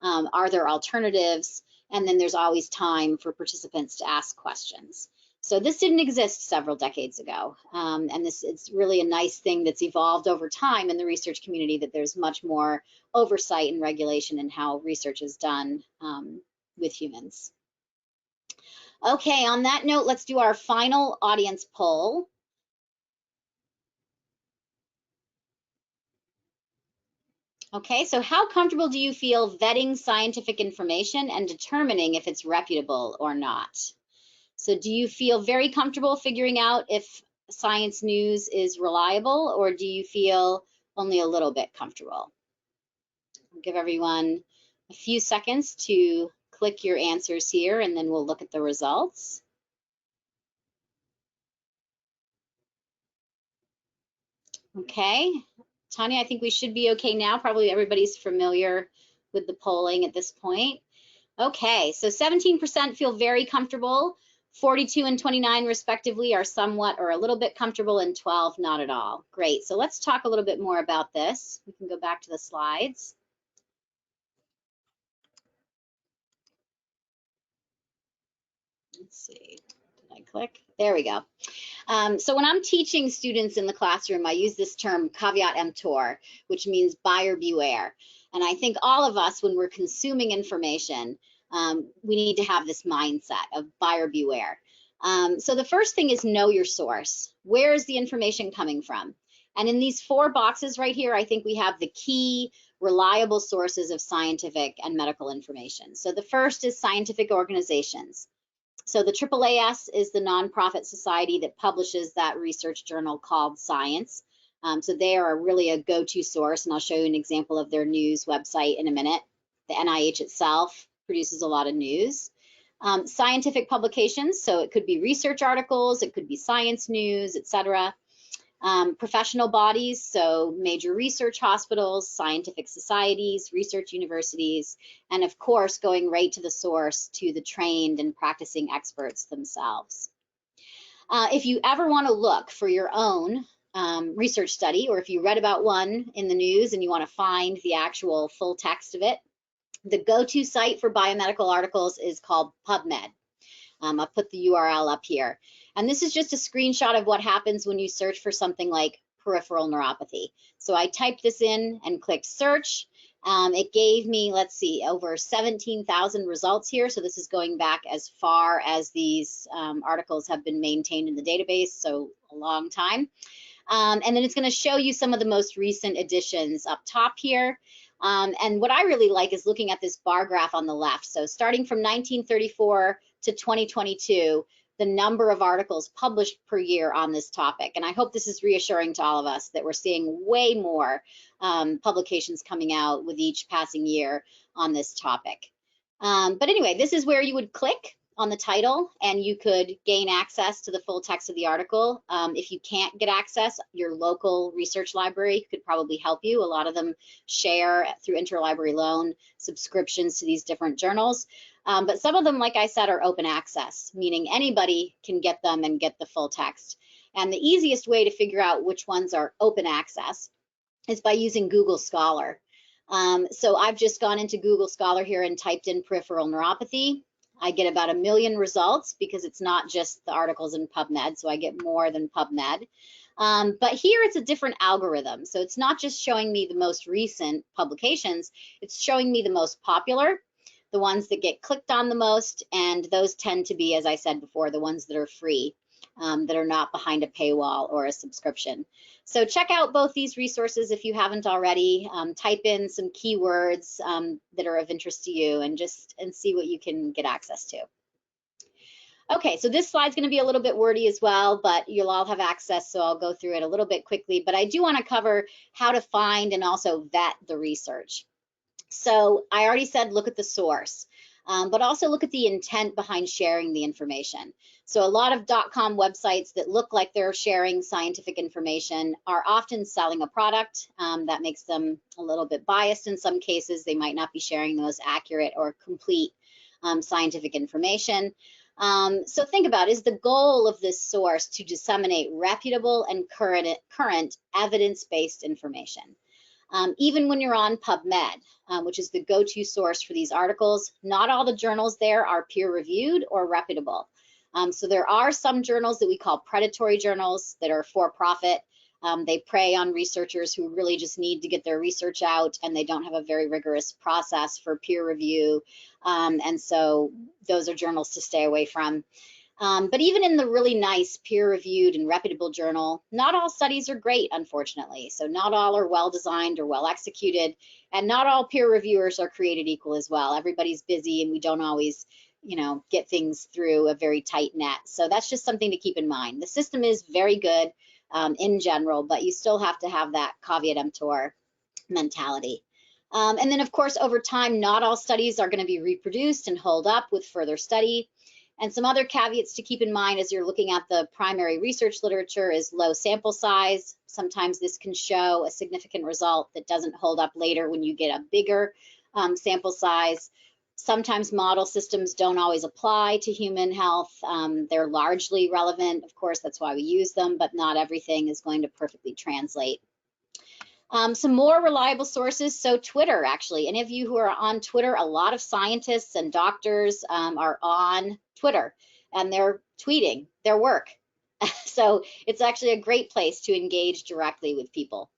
Are there alternatives? And then there's always time for participants to ask questions. So this didn't exist several decades ago. And this is really a nice thing that's evolved over time in the research community, that there's much more oversight and regulation in how research is done with humans. Okay, on that note, let's do our final audience poll. Okay, so how comfortable do you feel vetting scientific information and determining if it's reputable or not? So do you feel very comfortable figuring out if science news is reliable, or do you feel only a little bit comfortable? I'll give everyone a few seconds to click your answers here, and then we'll look at the results. Okay, Tanya, I think we should be okay now. Probably everybody's familiar with the polling at this point. Okay, so 17% feel very comfortable, 42 and 29 respectively are somewhat or a little bit comfortable, and 12 not at all. Great, so let's talk a little bit more about this. We can go back to the slides. Let's see, did I click? There we go. So when I'm teaching students in the classroom, I use this term caveat emptor, which means buyer beware. And I think all of us, when we're consuming information, we need to have this mindset of buyer beware. So the first thing is know your source. Where is the information coming from? And in these 4 boxes right here, I think we have the key reliable sources of scientific and medical information. So the first is scientific organizations. So the AAAS is the nonprofit society that publishes that research journal called Science. So they are really a go-to source, and I'll show you an example of their news website in a minute. The NIH itself produces a lot of news. Scientific publications, so it could be research articles, it could be science news, etc. Professional bodies, so major research hospitals, scientific societies, research universities, and of course, going right to the source, to the trained and practicing experts themselves. If you ever want to look for your own research study, or if you read about one in the news and you want to find the actual full text of it, The go-to site for biomedical articles is called Pubmed. I'll put the URL up here. And this is just a screenshot of what happens when you search for something like peripheral neuropathy. So I typed this in and clicked search. It gave me, let's see, over 17,000 results here. So this is going back as far as these articles have been maintained in the database, so a long time. And then it's going to show you some of the most recent additions up top here. And what I really like is looking at this bar graph on the left. So starting from 1934 to 2022, the number of articles published per year on this topic. And I hope this is reassuring to all of us that we're seeing way more publications coming out with each passing year on this topic. But anyway, this is where you would click on the title and you could gain access to the full text of the article. If you can't get access, your local research library could probably help you. A lot of them share through interlibrary loan subscriptions to these different journals. But some of them, like I said, are open access, meaning anybody can get them and get the full text. And the easiest way to figure out which ones are open access is by using Google Scholar. So I've just gone into Google Scholar here and typed in peripheral neuropathy. I get about 1 million results because it's not just the articles in PubMed, so I get more than PubMed. But here it's a different algorithm. So it's not just showing me the most recent publications, it's showing me the most popular, the ones that get clicked on the most, and those tend to be, as I said before, the ones that are free, that are not behind a paywall or a subscription. So check out both these resources if you haven't already. Type in some keywords that are of interest to you and see what you can get access to. Okay, so this slide's going to be a little bit wordy as well, but you'll all have access, so I'll go through it a little bit quickly. But I do want to cover how to find and also vet the research. So I already said look at the source, but also look at the intent behind sharing the information. So a lot of .com websites that look like they're sharing scientific information are often selling a product that makes them a little bit biased in some cases. They might not be sharing the most accurate or complete scientific information. So think about, is the goal of this source to disseminate reputable and current evidence-based information? Even when you're on PubMed, which is the go-to source for these articles, not all the journals there are peer-reviewed or reputable. So there are some journals that we call predatory journals that are for-profit. They prey on researchers who really just need to get their research out, and they don't have a very rigorous process for peer review. And so those are journals to stay away from. But even in the really nice peer-reviewed and reputable journal, not all studies are great, unfortunately. So not all are well-designed or well-executed, and not all peer reviewers are created equal as well. Everybody's busy, and we don't always, get things through a very tight net. So that's just something to keep in mind. The system is very good in general, but you still have to have that caveat emptor mentality. And then, of course, over time, not all studies are going to be reproduced and hold up with further study. And some other caveats to keep in mind as you're looking at the primary research literature is low sample size. Sometimes this can show a significant result that doesn't hold up later when you get a bigger sample size. Sometimes model systems don't always apply to human health. They're largely relevant. Of course, that's why we use them, but not everything is going to perfectly translate. Some more reliable sources, so Twitter, actually. Any of you who are on Twitter, a lot of scientists and doctors are on Twitter, and they're tweeting their work. So it's actually a great place to engage directly with people.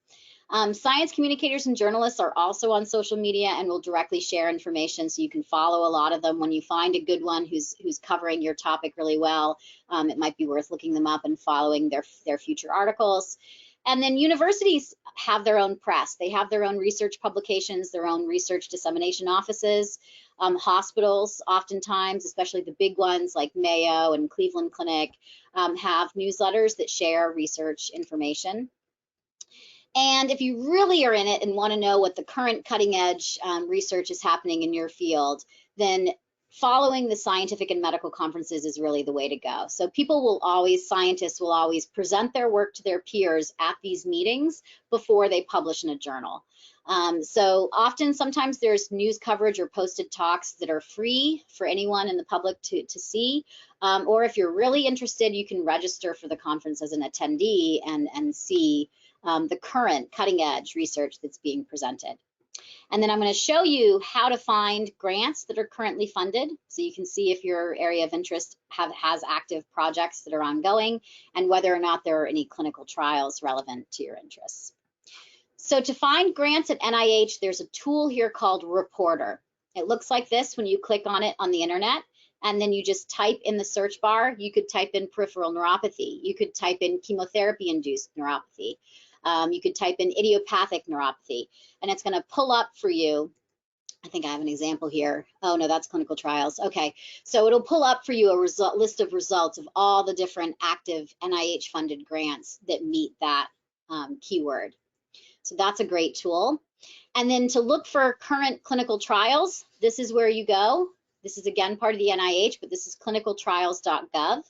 Science communicators and journalists are also on social media and will directly share information, so you can follow a lot of them. When you find a good one who's covering your topic really well, it might be worth looking them up and following their future articles. And then universities have their own press. They have their own research publications, their own research dissemination offices. Hospitals, oftentimes, especially the big ones like Mayo and Cleveland Clinic, have newsletters that share research information. And if you really are in it and want to know what the current cutting edge research is happening in your field, then following the scientific and medical conferences is really the way to go. So scientists will always present their work to their peers at these meetings before they publish in a journal. So sometimes there's news coverage or posted talks that are free for anyone in the public to see. Or if you're really interested, you can register for the conference as an attendee and see the current cutting edge research that's being presented. And then I'm going to show you how to find grants that are currently funded, so you can see if your area of interest has active projects that are ongoing and whether or not there are any clinical trials relevant to your interests. So to find grants at NIH, there's a tool here called Reporter. It looks like this when you click on it on the internet, and then you just type in the search bar. You could type in peripheral neuropathy. You could type in chemotherapy-induced neuropathy. You could type in idiopathic neuropathy, and it's going to pull up for you. I think I have an example here. Oh, no, that's clinical trials. Okay, so it'll pull up for you a list of results of all the different active NIH-funded grants that meet that keyword. So that's a great tool. And then to look for current clinical trials, this is where you go. This is, again, part of the NIH, but this is clinicaltrials.gov.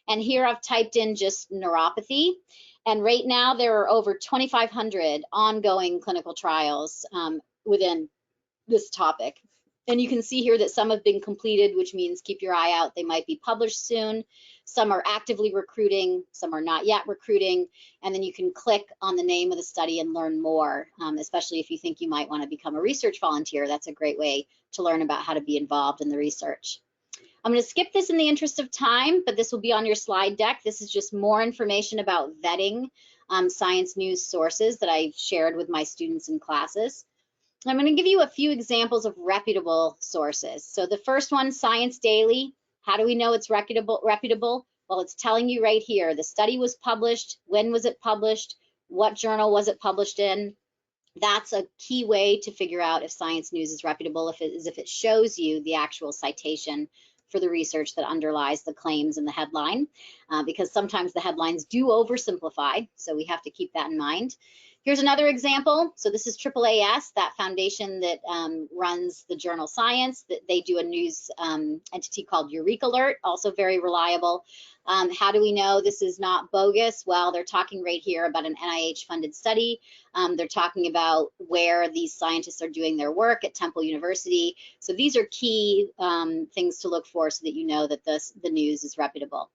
And here I've typed in just neuropathy. And right now there are over 2,500 ongoing clinical trials within this topic. And you can see here that some have been completed, which means keep your eye out. They might be published soon. Some are actively recruiting, some are not yet recruiting. And then you can click on the name of the study and learn more, especially if you think you might want to become a research volunteer. That's a great way to learn about how to be involved in the research. I'm going to skip this in the interest of time, but this will be on your slide deck. This is just more information about vetting science news sources that I've shared with my students in classes. I'm going to give you a few examples of reputable sources. So the first one, Science Daily. How do we know it's reputable? Well, it's telling you right here. The study was published. When was it published? What journal was it published in? That's a key way to figure out if science news is reputable, if it shows you the actual citation for the research that underlies the claims in the headline, because sometimes the headlines do oversimplify, so we have to keep that in mind. Here's another example. So this is AAAS, that foundation that runs the journal Science. That they do a news entity called Eureka Alert, also very reliable. How do we know this is not bogus? Well, they're talking right here about an NIH-funded study. They're talking about where these scientists are doing their work at Temple University. So these are key things to look for so that you know that the news is reputable.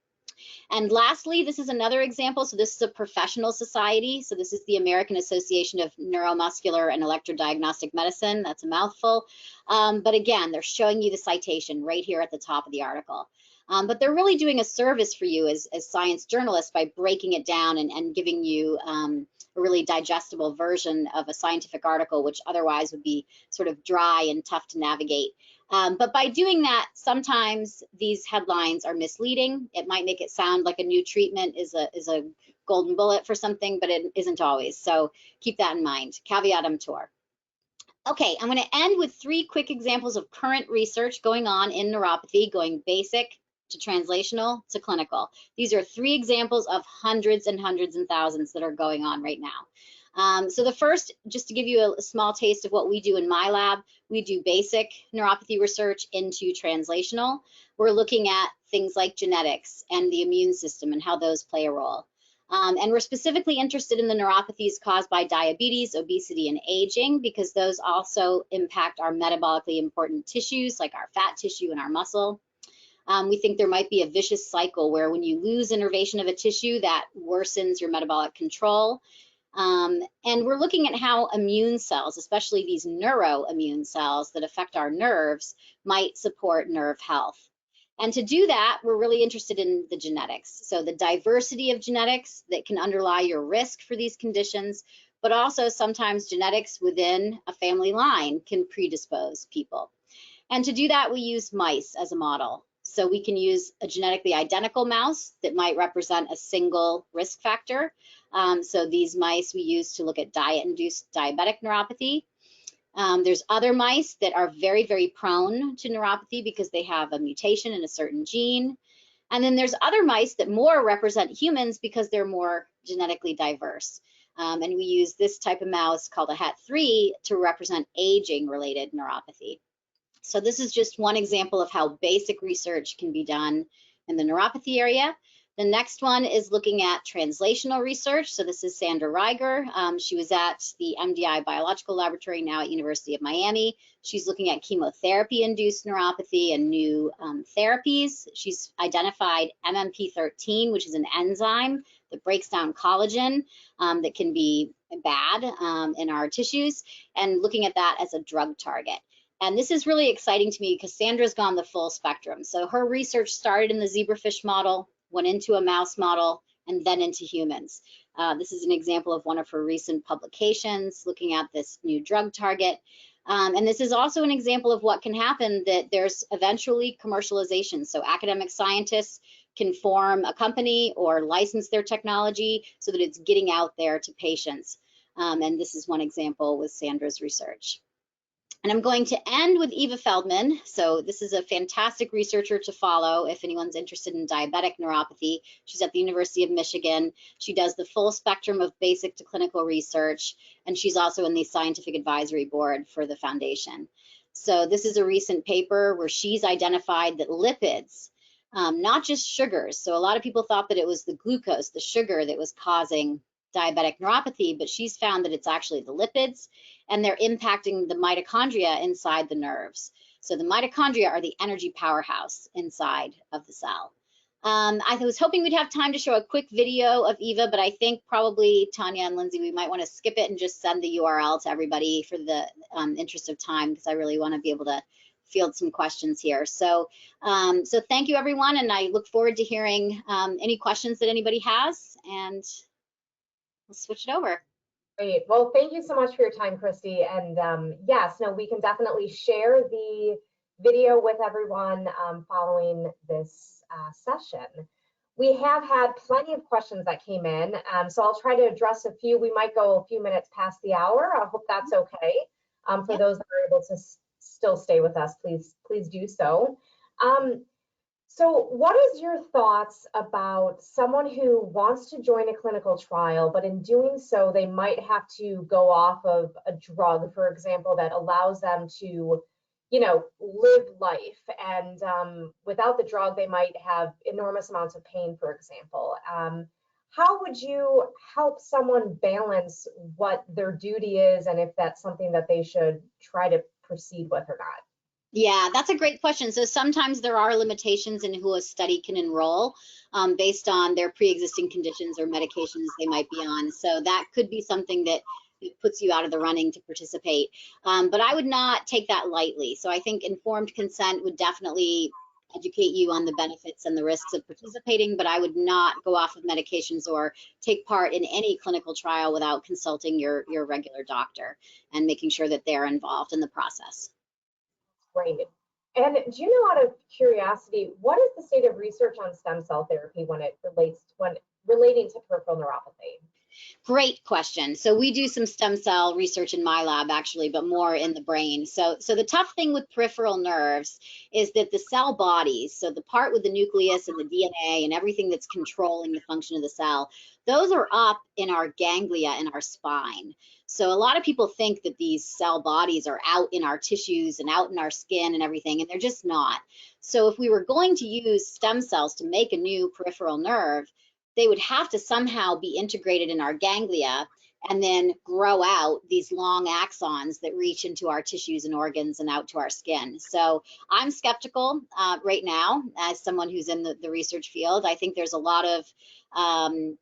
And lastly, this is another example. So this is a professional society. So this is the American Association of Neuromuscular and Electrodiagnostic Medicine. That's a mouthful. But again, they're showing you the citation right here at the top of the article. But they're really doing a service for you as science journalists by breaking it down and giving you a really digestible version of a scientific article, which otherwise would be sort of dry and tough to navigate. But by doing that, sometimes these headlines are misleading. It might make it sound like a new treatment is a golden bullet for something, but it isn't always. So keep that in mind. Caveat emptor. Okay, I'm going to end with 3 quick examples of current research going on in neuropathy, going basic to translational to clinical. These are 3 examples of hundreds and hundreds and thousands that are going on right now. So the first, just to give you a small taste of what we do in my lab, we do basic neuropathy research into translational. We're looking at things like genetics and the immune system and how those play a role. And we're specifically interested in the neuropathies caused by diabetes, obesity, and aging, because those also impact our metabolically important tissues like our fat tissue and our muscle. We think there might be a vicious cycle where when you lose innervation of a tissue, that worsens your metabolic control. And we're looking at how immune cells, especially these neuroimmune cells that affect our nerves, might support nerve health. And to do that, we're really interested in the genetics. So the diversity of genetics that can underlie your risk for these conditions, but also sometimes genetics within a family line can predispose people. And to do that, we use mice as a model. So we can use a genetically identical mouse that might represent a single risk factor. So these mice we use to look at diet-induced diabetic neuropathy. There's other mice that are very, very prone to neuropathy because they have a mutation in a certain gene. And then there's other mice that more represent humans because they're more genetically diverse. And we use this type of mouse called a HET3 to represent aging-related neuropathy. So this is just one example of how basic research can be done in the neuropathy area. The next one is looking at translational research. So this is Sandra Rigor. She was at the MDI Biological Laboratory, now at University of Miami. She's looking at chemotherapy-induced neuropathy and new therapies. She's identified MMP13, which is an enzyme that breaks down collagen that can be bad in our tissues, and looking at that as a drug target. And this is really exciting to me because Sandra's gone the full spectrum. So her research started in the zebrafish model, went into a mouse model, and then into humans. This is an example of one of her recent publications looking at this new drug target. And this is also an example of what can happen, that there's eventually commercialization. So academic scientists can form a company or license their technology so that it's getting out there to patients. And this is one example with Sandra's research. And I'm going to end with Eva Feldman. So this is a fantastic researcher to follow if anyone's interested in diabetic neuropathy. She's at the University of Michigan. She does the full spectrum of basic to clinical research, and she's also in the scientific advisory board for the foundation. So this is a recent paper where she's identified that lipids, not just sugars. So a lot of people thought that it was the glucose, the sugar, that was causing diabetic neuropathy, but she's found that it's actually the lipids, and they're impacting the mitochondria inside the nerves. So the mitochondria are the energy powerhouse inside of the cell. I was hoping we'd have time to show a quick video of Eva, but I think probably Tanya and Lindsay, we might want to skip it and just send the URL to everybody for the interest of time, because I really want to be able to field some questions here. So, so thank you, everyone, and I look forward to hearing any questions that anybody has, and we'll switch it over. Great. Well, thank you so much for your time, Christy. And yes, no, we can definitely share the video with everyone following this session. We have had plenty of questions that came in, so I'll try to address a few. We might go a few minutes past the hour. I hope that's okay. For those that are able to still stay with us, please do so. So what is your thoughts about someone who wants to join a clinical trial, but in doing so, they might have to go off of a drug, for example, that allows them to, you know, live life, and without the drug, they might have enormous amounts of pain, for example. How would you help someone balance what their duty is, and if that's something that they should try to proceed with or not? Yeah, that's a great question. So sometimes there are limitations in who a study can enroll based on their pre-existing conditions or medications they might be on. So that could be something that puts you out of the running to participate. But I would not take that lightly. So I think informed consent would definitely educate you on the benefits and the risks of participating, but I would not go off of medications or take part in any clinical trial without consulting your regular doctor and making sure that they're involved in the process. Great. And do you know, out of curiosity, what is the state of research on stem cell therapy when relating to peripheral neuropathy? Great question. So we do some stem cell research in my lab, actually, but more in the brain. So the tough thing with peripheral nerves is that the cell bodies, so the part with the nucleus and the DNA and everything that's controlling the function of the cell, those are up in our ganglia in our spine. So a lot of people think that these cell bodies are out in our tissues and out in our skin and everything, and they're just not. So if we were going to use stem cells to make a new peripheral nerve, they would have to somehow be integrated in our ganglia and then grow out these long axons that reach into our tissues and organs and out to our skin. So I'm skeptical right now as someone who's in the research field. I think there's a lot of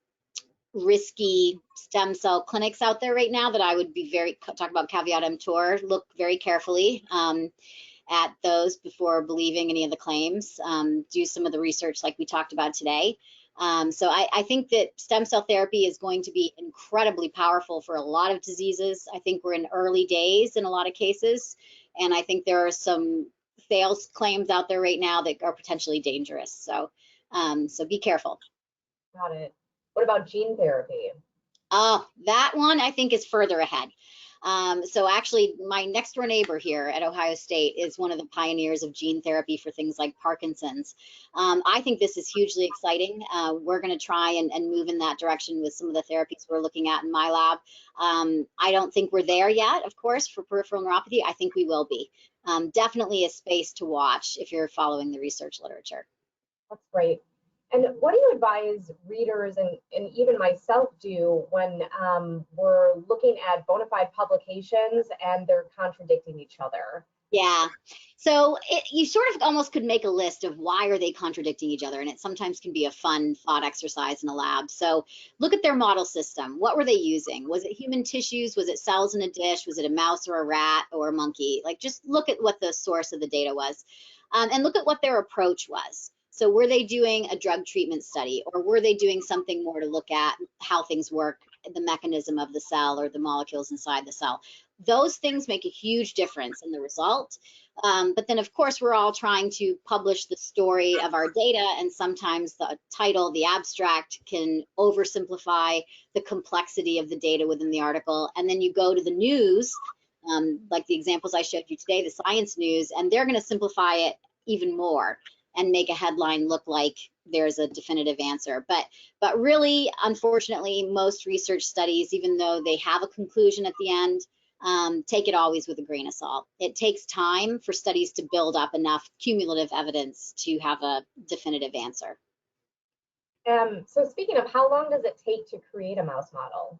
risky stem cell clinics out there right now that I would be talk about caveat emptor, look very carefully at those before believing any of the claims, do some of the research like we talked about today. So I think that stem cell therapy is going to be incredibly powerful for a lot of diseases. I think we're in early days in a lot of cases, and I think there are some sales claims out there right now that are potentially dangerous. So, so be careful. Got it. What about gene therapy? That one I think is further ahead. So actually, my next door neighbor here at Ohio State is one of the pioneers of gene therapy for things like Parkinson's. I think this is hugely exciting. We're going to try and move in that direction with some of the therapies we're looking at in my lab. I don't think we're there yet, of course, for peripheral neuropathy. I think we will be. Definitely a space to watch if you're following the research literature. That's great. And what do you advise readers and even myself do when we're looking at bona fide publications and they're contradicting each other? Yeah, so you sort of almost could make a list of why are they contradicting each other, and it sometimes can be a fun thought exercise in a lab. So look at their model system. What were they using? Was it human tissues? Was it cells in a dish? Was it a mouse or a rat or a monkey? Like, just look at what the source of the data was, and look at what their approach was. So were they doing a drug treatment study, or were they doing something more to look at how things work, the mechanism of the cell or the molecules inside the cell? Those things make a huge difference in the result. But then, of course, we're all trying to publish the story of our data, and sometimes the title, the abstract, can oversimplify the complexity of the data within the article. And then you go to the news, like the examples I showed you today, the science news, and they're going to simplify it even more and make a headline look like there's a definitive answer. But really, unfortunately, most research studies, even though they have a conclusion at the end, take it always with a grain of salt. It takes time for studies to build up enough cumulative evidence to have a definitive answer. So speaking of, how long does it take to create a mouse model?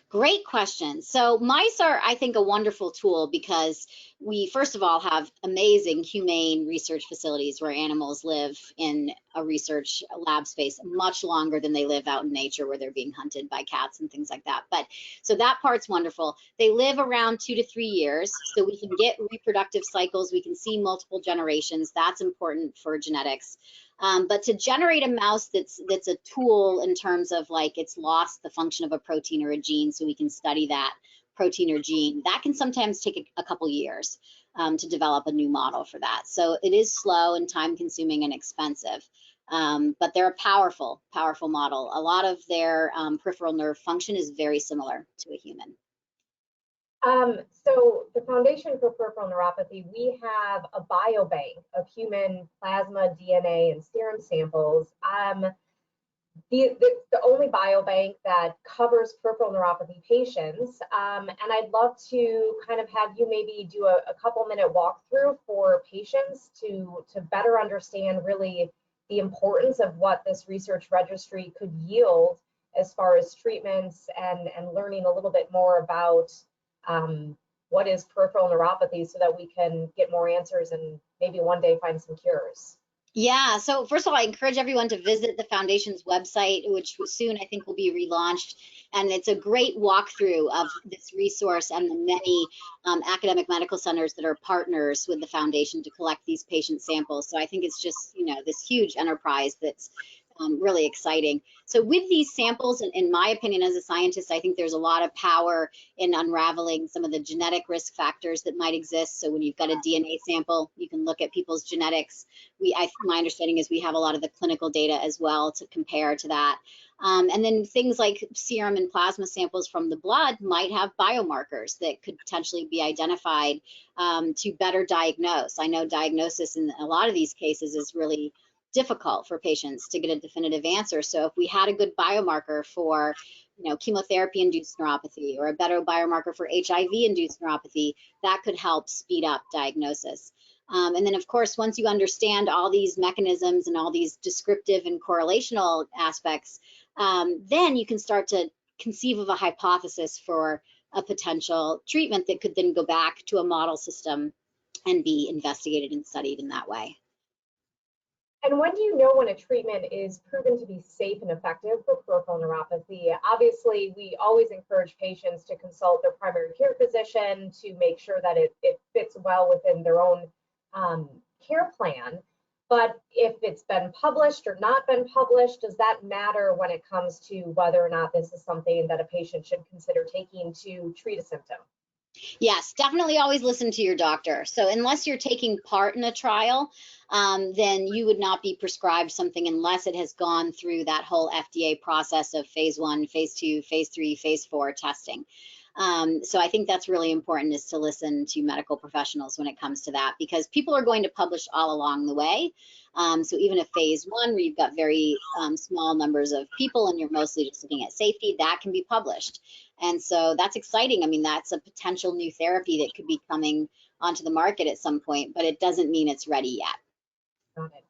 Great question. So mice are, I think, a wonderful tool because we, first of all, have amazing humane research facilities where animals live in a research lab space much longer than they live out in nature where they're being hunted by cats and things like that. But so that part's wonderful. They live around 2 to 3 years, so we can get reproductive cycles. We can see multiple generations. That's important for genetics. But to generate a mouse that's a tool in terms of like it's lost the function of a protein or a gene, so we can study that protein or gene, that can sometimes take a couple years to develop a new model for that. So it is slow and time consuming and expensive, but they're a powerful model. A lot of their peripheral nerve function is very similar to a human. So the Foundation for Peripheral Neuropathy, we have a biobank of human plasma, DNA, and serum samples. The only biobank that covers peripheral neuropathy patients. And I'd love to kind of have you maybe do a couple-minute walkthrough for patients to better understand really the importance of what this research registry could yield as far as treatments and learning a little bit more about what is peripheral neuropathy so that we can get more answers and maybe one day find some cures. Yeah, so first of all, I encourage everyone to visit the Foundation's website, which soon I think will be relaunched. And it's a great walkthrough of this resource and the many academic medical centers that are partners with the Foundation to collect these patient samples. So I think it's just, you know, this huge enterprise that's really exciting. So with these samples, in my opinion as a scientist, I think there's a lot of power in unraveling some of the genetic risk factors that might exist. So when you've got a DNA sample, you can look at people's genetics. My understanding is we have a lot of the clinical data as well to compare to that. And then things like serum and plasma samples from the blood might have biomarkers that could potentially be identified to better diagnose. I know diagnosis in a lot of these cases is really difficult for patients to get a definitive answer. So if we had a good biomarker for, you know, chemotherapy-induced neuropathy or a better biomarker for HIV-induced neuropathy, that could help speed up diagnosis. And then, of course, once you understand all these mechanisms and all these descriptive and correlational aspects, then you can start to conceive of a hypothesis for a potential treatment that could then go back to a model system and be investigated and studied in that way. And when do you know when a treatment is proven to be safe and effective for peripheral neuropathy? Obviously, we always encourage patients to consult their primary care physician to make sure that it fits well within their own care plan. But if it's been published or not been published, does that matter when it comes to whether or not this is something that a patient should consider taking to treat a symptom? Yes, definitely always listen to your doctor. So unless you're taking part in a trial, then you would not be prescribed something unless it has gone through that whole FDA process of phase 1, phase 2, phase 3, phase 4 testing. So I think that's really important, is to listen to medical professionals when it comes to that, because people are going to publish all along the way. So even if phase 1, where you've got very small numbers of people and you're mostly just looking at safety, that can be published. And so that's exciting. I mean, that's a potential new therapy that could be coming onto the market at some point, but it doesn't mean it's ready yet. Got it.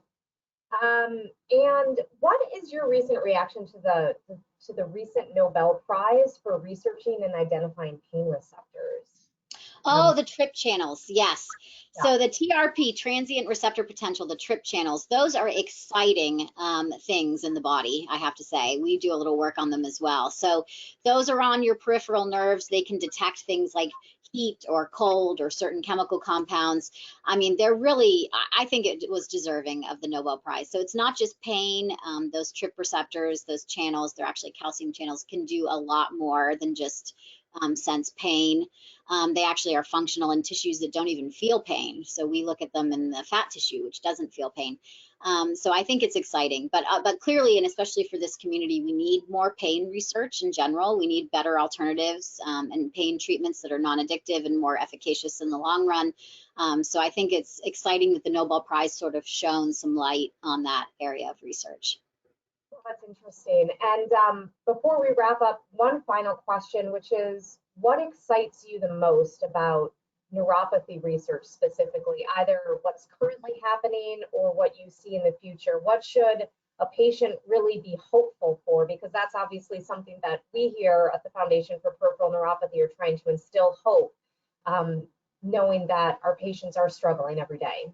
And what is your recent reaction to the recent Nobel Prize for researching and identifying pain receptors? Oh, the TRP channels, yes. Yeah. So the TRP, transient receptor potential, the TRP channels, those are exciting things in the body, I have to say. We do a little work on them as well. So those are on your peripheral nerves. They can detect things like heat or cold or certain chemical compounds. I mean, they're really, I think it was deserving of the Nobel Prize. So it's not just pain. Those TRP receptors, those channels, they're actually calcium channels, can do a lot more than just sense pain. They actually are functional in tissues that don't even feel pain. So we look at them in the fat tissue, which doesn't feel pain. So I think it's exciting, but clearly, and especially for this community, we need more pain research in general. We need better alternatives and pain treatments that are non-addictive and more efficacious in the long run. So I think it's exciting that the Nobel Prize sort of shone some light on that area of research. Well, that's interesting. And before we wrap up, one final question, which is, what excites you the most about neuropathy research specifically, either what's currently happening or what you see in the future? What should a patient really be hopeful for? Because that's obviously something that we here at the Foundation for Peripheral Neuropathy are trying to instill hope, knowing that our patients are struggling every day.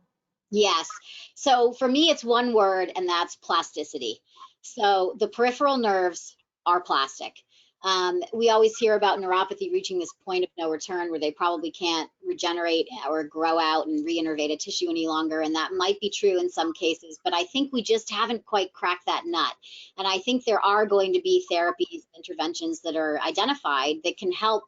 Yes. So for me, it's one word, and that's plasticity. So the peripheral nerves are plastic. We always hear about neuropathy reaching this point of no return where they probably can't regenerate or grow out and reinnervate a tissue any longer. And that might be true in some cases, but I think we just haven't quite cracked that nut. And I think there are going to be therapies, interventions that are identified that can help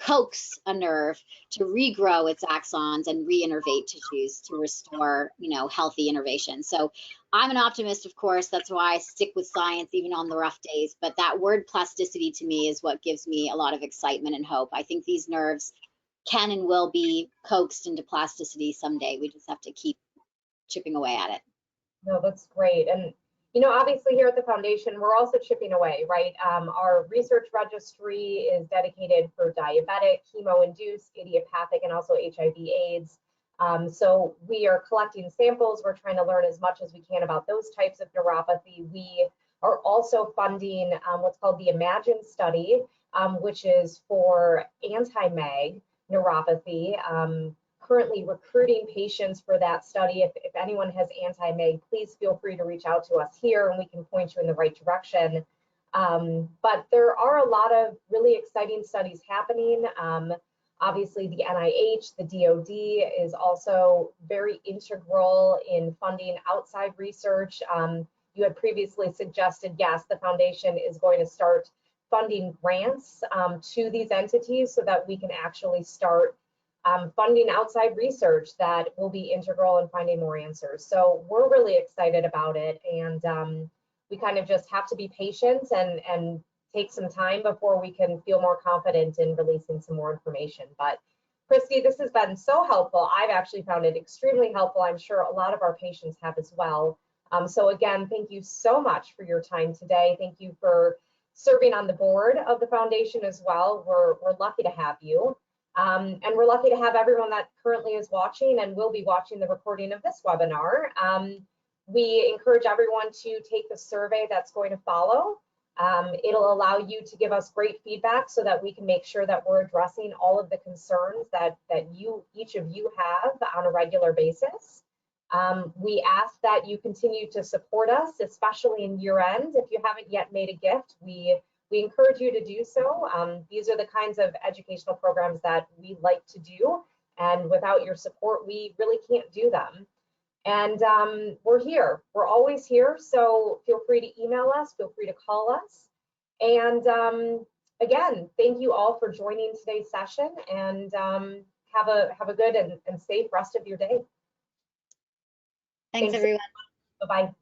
coax a nerve to regrow its axons and reinnervate tissues to restore, healthy innervation. So I'm an optimist, of course. That's why I stick with science even on the rough days. But that word plasticity to me is what gives me a lot of excitement and hope. I think these nerves can and will be coaxed into plasticity someday. We just have to keep chipping away at it. No, that's great. And obviously here at the Foundation, we're also chipping away, right? Our research registry is dedicated for diabetic, chemo-induced, idiopathic, and also HIV/AIDS. So we are collecting samples. We're trying to learn as much as we can about those types of neuropathy. We are also funding what's called the Imagine study, which is for anti-MAG neuropathy. Currently recruiting patients for that study. If anyone has anti-MAG, please feel free to reach out to us here and we can point you in the right direction. But there are a lot of really exciting studies happening. Obviously, the NIH, the DoD is also very integral in funding outside research. You had previously suggested, yes, the Foundation is going to start funding grants to these entities so that we can actually start funding outside research that will be integral in finding more answers. So we're really excited about it, and we kind of just have to be patient and take some time before we can feel more confident in releasing some more information. But Christy, this has been so helpful. I've actually found it extremely helpful. I'm sure a lot of our patients have as well. So again, thank you so much for your time today. Thank you for serving on the board of the Foundation as well. We're lucky to have you. And we're lucky to have everyone that currently is watching and will be watching the recording of this webinar. We encourage everyone to take the survey that's going to follow. It'll allow you to give us great feedback so that we can make sure that we're addressing all of the concerns that each of you have on a regular basis. We ask that you continue to support us, especially in year end. If you haven't yet made a gift, we encourage you to do so. These are the kinds of educational programs that we like to do, and without your support, we really can't do them. And we're here. We're always here, so feel free to email us, feel free to call us. And again, thank you all for joining today's session, and have a good and safe rest of your day. Thanks everyone. Bye-bye.